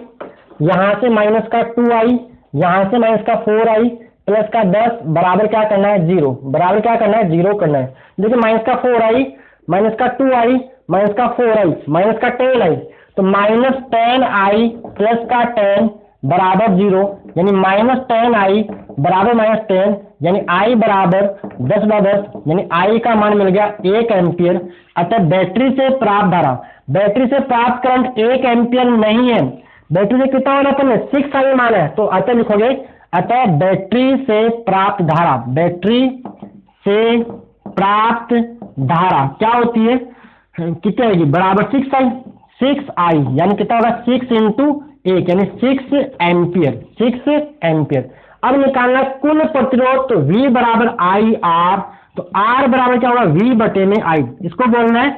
यहां से माइनस का 2i, यहां से माइनस का 4i, प्लस का 10 बराबर क्या करना है, 0, बराबर क्या करना है, 0 करना है। देखिए माइनस का 4i, माइनस का 2i, माइनस का 4i, माइनस का 10i, तो -10i प्लस का 10 बराबर 0, यानी -10i बराबर -10, यानी i बराबर 10/10, यानी i का मान मिल गया 1 एम्पियर। अतः बैटरी से प्राप्त धारा, बैटरी से प्राप्त करंट 1 एम्पियर नहीं है, बैटरी से कितना होना चाहिए, 6i मान है। तो अतः लिखोगे, अतः बैटरी से प्राप्त धारा, बैटरी से प्राप्त धारा क्या होती है, कितनी आएगी, बराबर 6i, 6i यानी कितना होगा, 6 इंटू 1 यानी 6 एम्पियर, 6 एम्पियर। अब निकालना कुल प्रतिरोध, तो V बराबर आई आर, तो R बराबर क्या होगा, V बटे में I, इसको बोलना है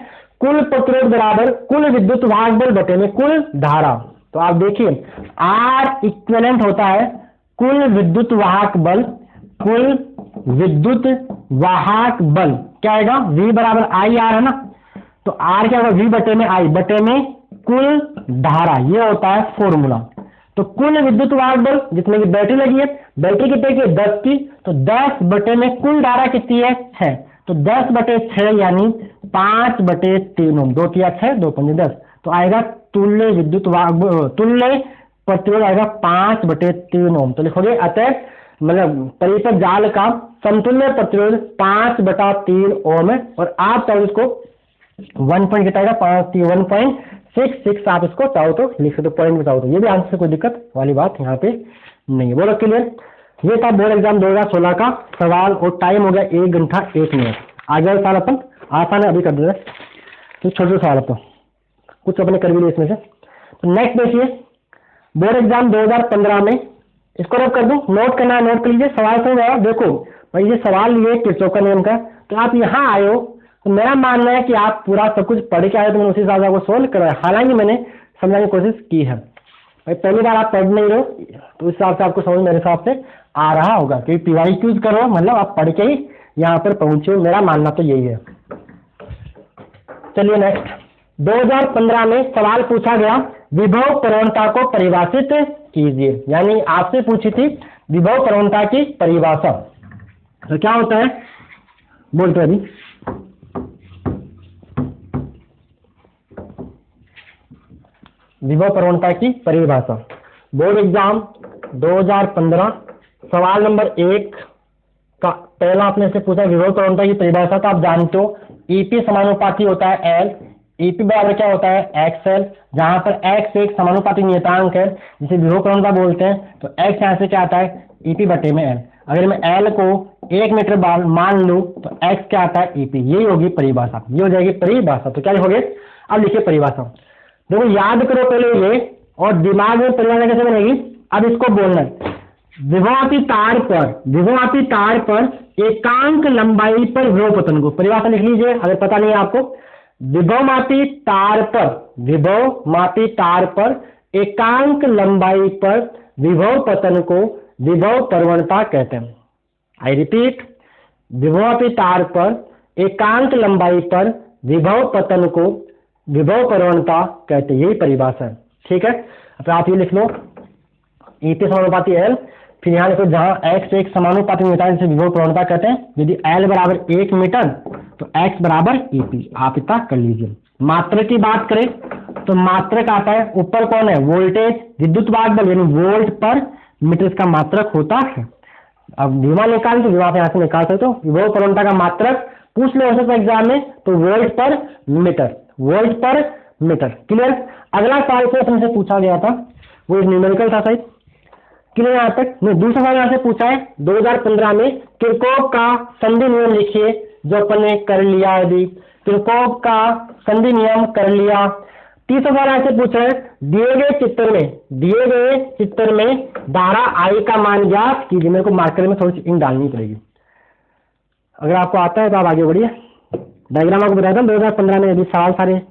कुल प्रतिरोध बराबर कुल विद्युत वाहक बल बटे में कुल धारा। तो आप देखिए R इक्विवेलेंट होता है कुल विद्युत वाहक बल, कुल विद्युत वाहक बल क्या आएगा, V बराबर आई आर है ना, तो R क्या होगा, V बटे में I बटे में कुल धारा, ये होता है फॉर्मूला। तो कुल विद्युत वाहक बल जितने की बैटरी लगी है, बैटरी कितने की 10 की, तो 10 बटे में कुल धारा कितनी है, 6, तो 10 बटे 6 यानी 5 बटे 3 ओम, 2 किया 6, 2 पंजे 10, तो आएगा तुल्य विद्युत वाहक, तुल्य प्रतिरोध आएगा 5 बटे 3 ओम। तो लिखोगे अतः मतलब परिपथ जाल का समतुल्य प्रतिरोध 5/3 ओम है, और आप चाहो इसको 1 पॉइंट कितना आएगा, 1.66 आप इसको चाहो तो लिख सकते हो, पॉइंट बताओ, तो ये भी आंसर से कोई दिक्कत वाली बात यहाँ पे नहीं है। बोलो क्लियर। ये था बोर्ड एग्जाम 2016 का सवाल, और टाइम हो गया 1 घंटा 1 मिनट। आगे वाला सवाल अपन आसान है, अभी कर दे, तो छोटे सवाल अपन कुछ अपने कर भी लिए इसमें से। तो नेक्स्ट देखिए बोर्ड एग्जाम 2015 में, इसको रब कर दूं, नोट करना है, नोट कर लीजिए, सवाल समझ आया। देखो भाई ये सवाल ये किरचॉफ का नियम का, तो आप यहाँ आए हो, तो मेरा मानना है कि आप पूरा सब कुछ पढ़ के आए, तो मैंने उसी हिसाब से आपको सोल्व कराया, हालांकि मैंने समझाने की कोशिश की है। भाई पहली बार आप पढ़ नहीं रहो, तो इस हिसाब से आपको समझ मेरे हिसाब से आ रहा होगा, क्योंकि पीवाई क्यूज करो मतलब आप पढ़ के ही यहाँ पर पहुंचे हो, मेरा मानना तो यही है। चलिए नेक्स्ट, 2015 में सवाल पूछा गया, विभव प्रवणता को परिभाषित कीजिए, यानी आपसे पूछी थी विभव प्रवणता की परिभाषा। तो क्या होता है बोलते अभी, विभव प्रवणता की परिभाषा, बोर्ड एग्जाम 2015 सवाल नंबर 1 का पहला आपने से पूछा विभव प्रवणता की परिभाषा। तो आप जानते हो ईपी समानुपाती होता है एल, ईपी बराबर क्या होता है एक्सएल, जहां पर एक्स एक समानुपाती नियतांक है जिसे विभव प्रवणता बोलते हैं। तो एक्स यहाँ से क्या आता है, ईपी बटे में एल। अगर मैं एल को 1 मीटर मान लूं तो एक्स क्या आता है, ईपी। यही होगी परिभाषा, ये हो जाएगी परिभाषा। तो क्या लिखोगे, अब लिखिए परिभाषा। देखो याद करो पहले ये, और दिमाग में परिभाषा कैसे बनेगी, अब इसको बोलना है, विभवाती तार पर, विभवाती तार पर एकांक लंबाई पर विभव पतन को, परिभाषा लिख लीजिए अगर पता नहीं है आपको। विभवमापी तार पर, विभवमापी तार पर एकांक लंबाई पर विभव पतन को विभव प्रवणता कहते हैं। आई रिपीट, विभवमापी तार पर एकांक लंबाई पर विभव पतन को विभव प्रवणता कहते हैं, यही परिभाषा है। ठीक है, अब आप ये लिख लो ईपी समानुपाती एल, फिर यहाँ लिखो जहां एक्स एक समानुपाती नियतांक से विभव प्रवणता कहते हैं। यदि एल बराबर 1 मीटर तो एक्स बराबर ईपी, आप इतना कर लीजिए। मात्रक की बात करें तो मात्रक आता है, ऊपर कौन है, वोल्टेज, विद्युत वाहक बल यानी वोल्ट पर मीटर इसका मात्रक होता है। अब विभव निकाल तो विभव यहाँ से निकाल सकते हो, विभव प्रवणता का मात्रक पूछ ले हो सकता है एग्जाम में, तो वोल्ट पर मीटर, वोल्ट पर मीटर। क्लियर। अगला सवाल से पूछा गया था, वो एक न्यूमेरिकल था शायद, क्लियर यहाँ तक। नहीं, दूसरा सवाल यहाँ से पूछा है 2015 में, किरचॉफ का संधि नियम लिखिए, जो अपन ने कर लिया। यदि किरचॉफ का संधि नियम कर लिया। तीसरा सवाल यहाँ से पूछा है, दिए गए चित्र में धारा आई का मान ज्ञात कीजिए। मेरे को मार्कर में थोड़ी सी इंक डालनी पड़ेगी, अगर आपको आता है तो आप आगे बढ़िए। डायग्राम आपको बताया था 2015 में, यदि सवाल सारे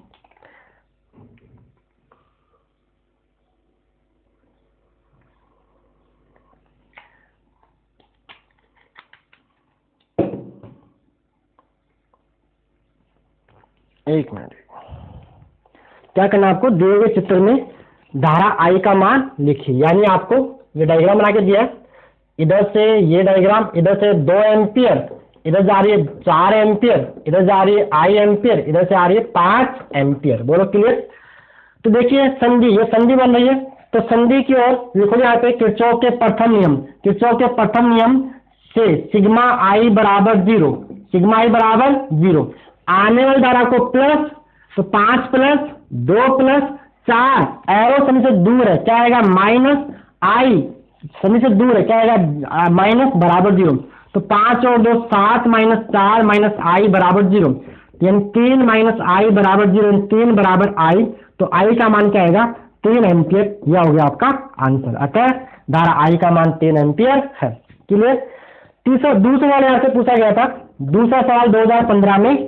एक मिनट, क्या करना आपको, दिए गए चित्र में धारा आई का मान लिखिए। यानी आपको ये डायग्राम बना के दिया है, इधर से ये डायग्राम, इधर से 2 एम्पियर, इधर जा रही है 4 एम्पियर, इधर जा रही है आई एम्पियर, इधर से आ रही है 5 एम्पियर। बोलो क्लियर। तो देखिए संधि, ये संधि बन रही है, तो संधि की ओर लिखो यहाँ पे किरचॉफ के प्रथम नियम, किरचॉफ के प्रथम नियम से सिग्मा आई बराबर 0, सिग्मा आई बराबर 0। आने वाली धारा को प्लस, तो 5 प्लस 2 प्लस 4, एरो समी से दूर है, क्या आएगा माइनस आई, समी से दूर है, क्या आएगा माइनस बराबर 0। तो 5 और 2 7 माइनस 4 माइनस आई बराबर 0, यानी 3 माइनस आई बराबर 0, 3 बराबर आई। तो आई का मान क्या आएगा 3 एम्पियर, यह हो गया आपका आंसर। अतः धारा आई का मान 3 एम्पियर है। क्लियर। तीसरा दूसरा सवाल यहाँ से पूछा गया था, दूसरा सवाल 2015 में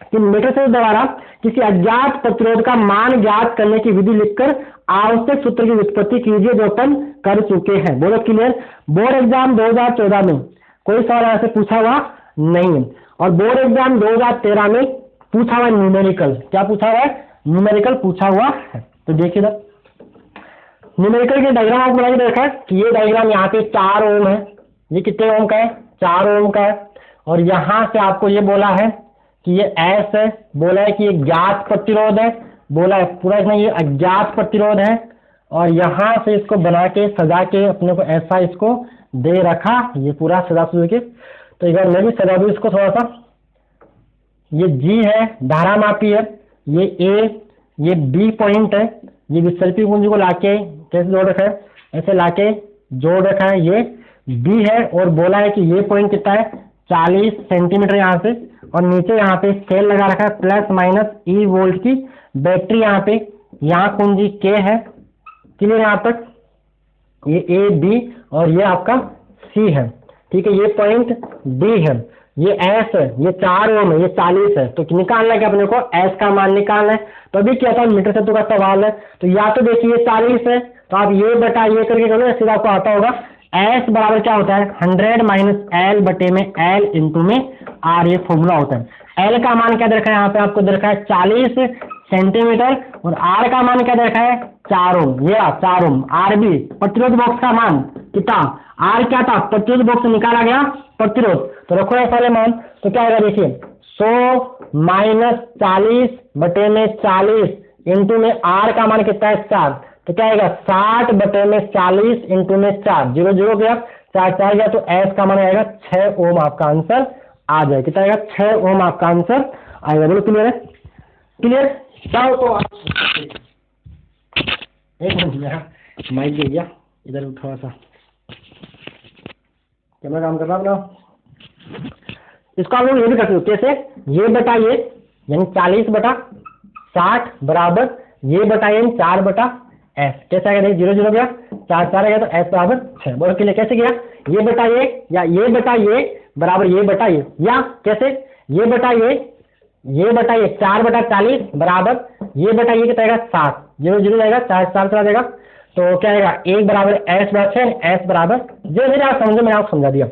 कि मीटर से द्वारा किसी अज्ञात प्रतिरोध का मान ज्ञात करने की विधि लिखकर आवश्यक सूत्र की व्युत्पत्ति कीजिए जो अपन कर चुके हैं। बोलो क्लियर। बोर्ड एग्जाम 2014 में कोई सवाल ऐसे पूछा हुआ नहीं है, और बोर्ड एग्जाम 2013 में पूछा हुआ न्यूमेरिकल, क्या पूछा हुआ है, न्यूमेरिकल पूछा हुआ है। तो देखिए न्यूमेरिकल के डायग्राम आपको बना के देखा है कि ये डायग्राम यहाँ पे 4 ओम है, ये कितने ओम का है, 4 ओम का है। और यहाँ से आपको ये बोला है कि ये एस है, बोला है कि ये ज्ञात प्रतिरोध है, बोला है पूरा इसमें ये अज्ञात प्रतिरोध है। और यहाँ से इसको बना के सजा के अपने को ऐसा इसको दे रखा, ये पूरा सजा सुझ के। तो एक बार मैं भी सजा दूँ इसको थोड़ा सा। ये जी है, धारा मापी है, ये ए, ये बी पॉइंट है, ये विसर्पी कुंज को लाके कैसे जोड़ रखा है, ऐसे लाके जोड़ रखा है, ये बी है। और बोला है कि ये पॉइंट कितना है 40 सेंटीमीटर यहाँ से, और नीचे यहाँ पे स्केल लगा रखा है प्लस माइनस ई वोल्ट की बैटरी यहाँ पे, यहाँ कुंजी के है। क्लियर यहाँ तक, ये ए बी और ये आपका सी है, ठीक है। ये पॉइंट डी है, ये एस है, ये 4 ओम है, ये 40 है। तो निकालना है कि अपने को एस का मान निकालना है। तो अभी क्या था मीटर से तो का सवाल है, तो या तो देखिए 40 है, तो आप ये बटा ये करके करो, सीधा आपको आता होगा एस बराबर क्या होता है 100 माइनस एल बटे में एल इंटू में आर, ये फॉर्मूला होता है। एल का मान क्या दे रखा है यहाँ पे आपको दे रखा है 40 सेंटीमीटर, और आर का मान क्या दे रखा है 4 ओम, ये 4 ओम। आर बी प्रतिरोध बॉक्स का मान कितना, आर क्या था प्रतिरोध बॉक्स से निकाला गया प्रतिरोध, तो रखो ऐसा वाले मान। तो क्या आएगा देखिए 100 माइनस 40 बटे में 40 इंटू में आर का मान कितना है 4, तो क्या आएगा 60 बटे में 40 इंटू में 4, 0 0 गया, 4 4 गया, तो एस का मान आएगा 6 ओम आपका आंसर आ जाएगा। कितना आएगा 6 ओम आपका आंसर आएगा। बोलो क्लियर है। क्लियर जाओ तो एक मिनट मेरा माइक दे दिया इधर, थोड़ा सा कैमरा काम कर रहा अपना। इसको आप लोग ये भी कर सकते हो, कैसे ये बटा ये यानी 40 बटा 60 बराबर ये बटा ये 4 बटा एस, कैसे आएगा देखिए 0 0 गया, 4 4 गया, तो एस बराबर 6। बोलो क्लियर कैसे गया, ये बटा ये या ये बटा ये बराबर ये बटा ये, या कैसे ये बटा ये बटा ये 4 बटा 40 बराबर ये बटा ये कितना आएगा 7, 0 0 जाएगा, 4 4 चला जाएगा, तो क्या आएगा 1 बराबर एस बराबर 6, एस बराबर जो मेरे आप समझो मैंने आपको समझा दिया,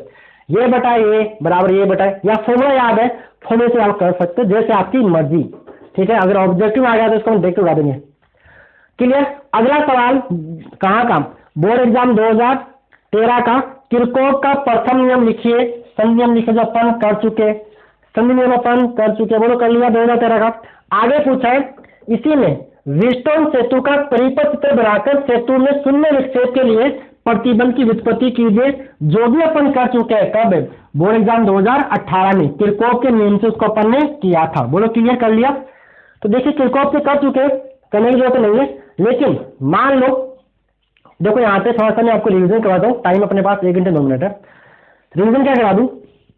ये बटा ये बराबर ये बटा, या फॉर्मूला याद है, फॉर्मूले से आप कर सकते हो जैसे आपकी मर्जी, ठीक है। अगर ऑब्जेक्टिव आ गया तो इसको हम देख के उड़ा देंगे। क्लियर। अगला सवाल कहाँ का, बोर्ड एग्जाम 2013 का, किरचॉफ का प्रथम नियम लिखिए, संधि नियम लिखिए जो अपन कर चुके, संधि नियम अपन कर चुके, बोलो कर लिया 2013 का। आगे पूछा है इसी में व्हीटस्टोन सेतु का परिपथ चित्र बनाकर सेतु में शून्य विक्षेप के लिए प्रतिबंध की व्युत्पत्ति कीजिए, जो भी अपन कर चुके हैं। कब, बोर्ड एग्जाम 2018 में किरचॉफ के नियम से उसको अपन ने किया था। बोलो क्लियर कर लिया। तो देखिए किरचॉफ से कर चुके, करने की जरूरत नहीं है, लेकिन मान लो देखो यहाँ पे थोड़ा सा मैं आपको रिवीजन करवा दूँ, टाइम अपने पास 1 घंटे 9 मिनट है, रिवीजन क्या करा दूँ,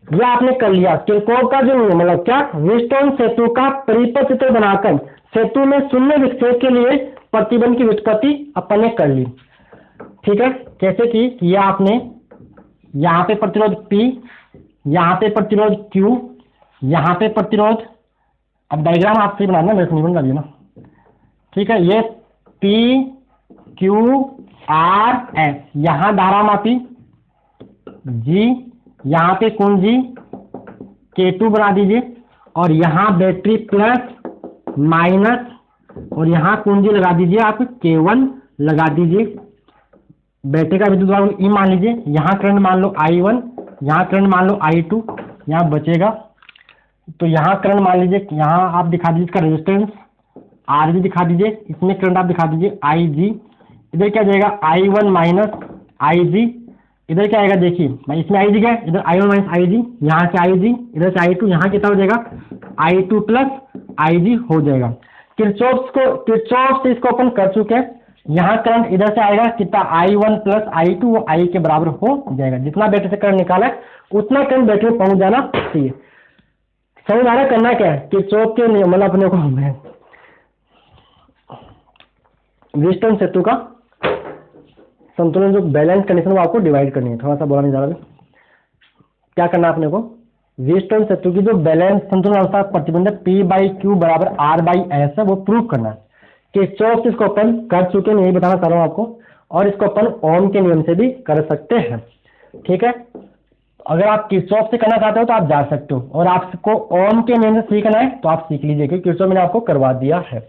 यह आपने कर लिया किरचॉफ का जो नियम, मतलब क्या व्हीटस्टोन सेतु का परिपथ चित्र बनाकर सेतु में शून्य विक्षेप के लिए प्रतिबंध की व्युत्पत्ति अपन ने कर ली, ठीक है। कैसे की, ये आपने यहाँ पे प्रतिरोध P, यहाँ पे प्रतिरोध Q, यहाँ पे प्रतिरोध, अब डायग्राम आपसे बनाना, मेरे से नहीं बन रही ना, ठीक है। ये P Q R S, यहाँ धारा मापी G, यहाँ पे कुंजी K2 बना दीजिए, और यहाँ बैटरी प्लस माइनस और यहाँ कुंजी लगा दीजिए आप K1 लगा दीजिए, बैटरी का विद्युत दाब E मान लीजिए, यहाँ करंट मान लो I1, यहाँ करंट मान लो I2, यहाँ बचेगा तो यहाँ करंट मान लीजिए, यहाँ आप दिखा दीजिए इसका रेजिस्टेंस RG दिखा दीजिए, इसमें करंट आप दिखा दीजिए IG, इधर क्या जाएगा I1 माइनस IG, इधर क्या आएगा देखिए भाई, इसमें IG क्या है, इधर I1 माइनस IG, यहाँ से IG, इधर से I2, यहाँ कितना हो जाएगा I2 प्लस IG हो जाएगा। किरचॉफ से इसको अपन कर चुके हैं, यहाँ करंट इधर से आएगा कितना I1 प्लस I2, वो I के बराबर हो जाएगा। जितना बैटरी से करंट निकाला है उतना करंट बैटरी में पहुंच जाना चाहिए। समझ आ रहा है करना क्या है, किरचॉफ के नियम मतलब अपने को व्हीटस्टोन सेतु का संतुलन जो बैलेंस कंडीशन वो आपको डिवाइड करनी है। थोड़ा सा बोला नहीं जा रहा, क्या करना है अपने को, व्हीटस्टोन सेतु की जो बैलेंस संतुलन अवस्था प्रतिबंध P/Q बराबर R/S है वो प्रूव करना है। किरचॉफ से इसको अपन कर चुके हैं, यही बताना चाह रहा हूँ आपको, और इसको अपन ओम के नियम से भी कर सकते हैं। ठीक है, अगर आप किरचॉफ से करना चाहते हो तो आप जा सकते हो, और आपको ओम के नियम से सीखना है तो आप सीख लीजिए, क्योंकि किरचॉफ मैंने आपको करवा दिया है।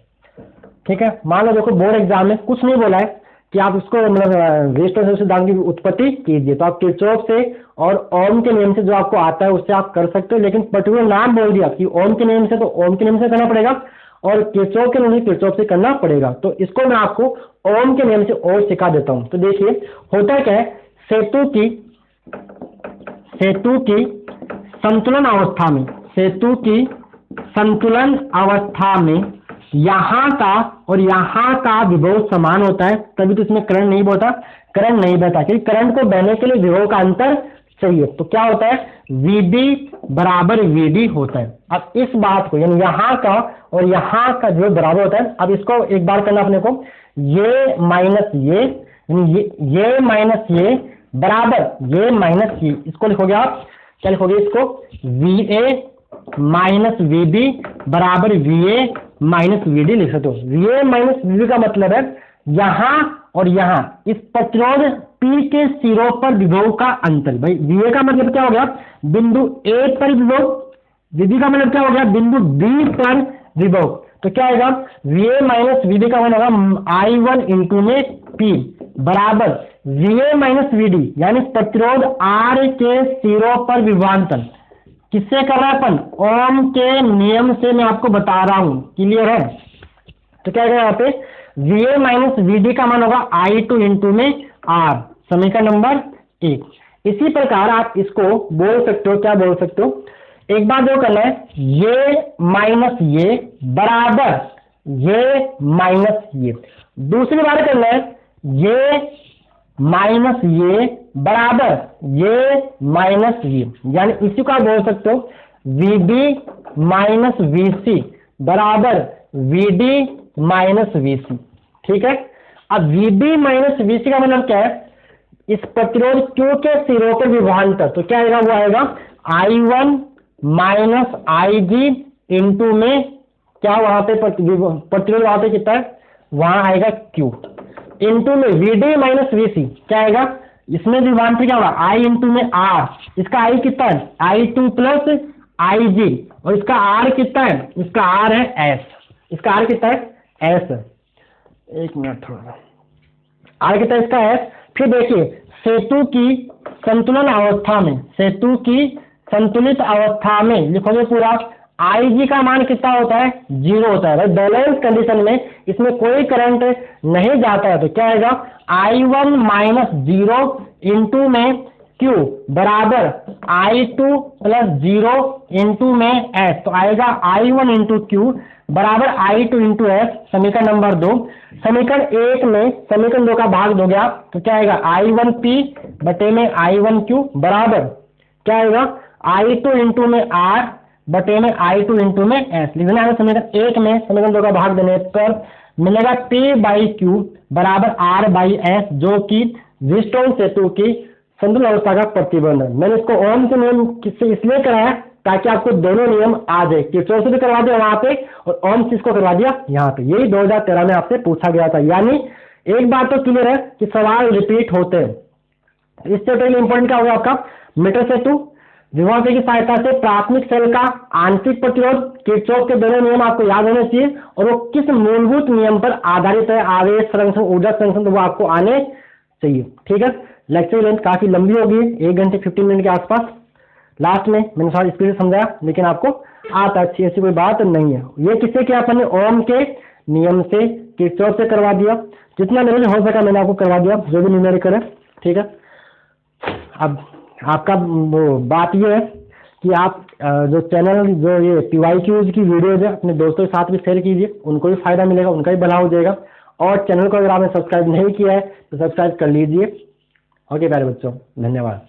ठीक है, मान लो देखो बोर्ड एग्जाम में कुछ नहीं बोला है कि आप उसको मतलब व्हीटस्टोन से दाब की उत्पत्ति कीजिए, तो आप किरचॉफ से और ओम के नियम से जो आपको आता है उससे आप कर सकते हो, लेकिन पर्टिकुलर नाम बोल दिया कि ओम के नियम से, तो ओम के नियम से करना पड़ेगा, और किरचॉफ के नियम से किरचॉफ से करना पड़ेगा। तो इसको मैं आपको ओम के नियम से और सिखा देता हूं। तो देखिए होता क्या है, सेतु की संतुलन अवस्था में, सेतु की संतुलन अवस्था में यहाँ का और यहाँ का विभव समान होता है, तभी तो इसमें करंट नहीं बहता, करंट नहीं बहता, क्योंकि करंट को बहने के लिए विभव का अंतर चाहिए। तो क्या होता है, VB बराबर VD होता है। अब इस बात को, यानी यहाँ का और यहाँ का जो बराबर होता है, अब इसको एक बार करना अपने को, ये माइनस ये माइनस ये बराबर ये माइनस ये, इसको लिखोगे आप, क्या लिखोगे इसको, VA माइनस VB बराबर VA माइनस VD लिख सकते हो। VA माइनस VB का मतलब है यहाँ और यहाँ इस प्रतिरोध P के सिरों पर विभव का अंतर। भाई VA का मतलब क्या हो गया, बिंदु A पर विभव, VB का मतलब क्या हो गया, बिंदु B पर विभव। तो क्या आएगा, VA माइनस VB का मतलब होगा I1 इंटू में P बराबर VA माइनस VD, यानी प्रतिरोध R के सिरों पर विभवांतर। किससे कर रहा है अपन, ओम के नियम से मैं आपको बता रहा हूं, क्लियर है। तो क्या है यहाँ पे, VA माइनस VD का मान होगा I2 इंटू में R, समीकरण नंबर 1। इसी प्रकार आप इसको बोल सकते हो, क्या बोल सकते हो, एक बार जो करना है, ये माइनस ये बराबर ये माइनस ये, दूसरी बार करना है, ये माइनस ये बराबर ये माइनस ये, यानी इसी को आप बोल सकते हो VB माइनस VC बराबर VD माइनस VC। ठीक है, अब VB माइनस VC का मतलब क्या है, इस प्रतिरोध Q के सिरों पर विभवांतर। तो क्या आएगा, वो आएगा I1 माइनस IG इंटू में क्या, वहां पे प्रतिरोध वहां पे कितना है, वहां आएगा Q इंटू में VD माइनस VC, क्या आएगा, इसमें विभवांतर क्या होगा, I इंटू में R, इसका I कितना है I2 प्लस IG, और इसका R कितना है, इसका R है S, इसका R कितना है S, एक मिनट थोड़ा, R कितना है इसका S। फिर देखिए सेतु की संतुलन अवस्था में, सेतु की संतुलित अवस्था में लिखोगे पूरा, IG का मान कितना होता है, 0 होता है। भाई बैलेंस कंडीशन में इसमें कोई करंट नहीं जाता है, तो क्या आएगा, I1 माइनस 0 इंटू में Q बराबर I2 प्लस 0 इंटू में S, तो आएगा I1 इंटू Q बराबर I2 इंटू S, समीकरण नंबर 2। समीकरण 1 में समीकरण 2 का भाग दोगे आप, तो क्या आएगा, I1P बटे में I1Q बराबर क्या आएगा, I2 इंटू में R बटे में I2 इंटू में S। लिखना है समीकरण 1 में समीकरण 2 का भाग देने पर मिलेगा P/Q बराबर R/S, जो कि व्हीटस्टोन सेतु की संतुलन अवस्था का प्रतिबंध है। मैंने इसको ओम के नियम किससे इसलिए कराया ताकि आपको दोनों नियम आ जाए, किरचॉफ से भी करवा दिया वहां पे और ओम से इसको करवा दिया यहाँ पे। यही 2013 में आपसे पूछा गया था। यानी एक बात तो क्लियर है कि सवाल रिपीट होते हैं। इससे पहले इंपॉर्टेंट क्या होगा आपका, मीटर सेतु, विभवांतर की सहायता से प्राथमिक सेल का आंतरिक प्रतिरोध किरचॉफ के दोनों नियम आपको याद होने चाहिए, और वो किस मूलभूत नियम पर आधारित है, आवेश संरक्षण, ऊर्जा संरक्षण, तो वो आपको आने चाहिए। ठीक है, लेक्चर की लेंथ काफी लंबी होगी, 1 घंटे 15 मिनट के आसपास। लास्ट में मैंने थोड़ा स्पीड से समझाया, लेकिन आपको आता अच्छी ऐसी कोई बात नहीं है। ये किससे किया अपन ने? ओम के नियम से, किरचॉफ से करवा दिया, जितना मेरे लिए हो सका मैंने आपको करवा दिया, जो भी न्यूमेरिकल है। ठीक है, अब आपका वो बात ये है कि आप जो चैनल, जो ये PYQs की वीडियोज है, अपने दोस्तों के साथ भी शेयर कीजिए, उनको भी फायदा मिलेगा, उनका भी भला हो जाएगा। और चैनल को अगर आपने सब्सक्राइब नहीं किया है तो सब्सक्राइब कर लीजिए। ओके प्यारे बच्चों, धन्यवाद।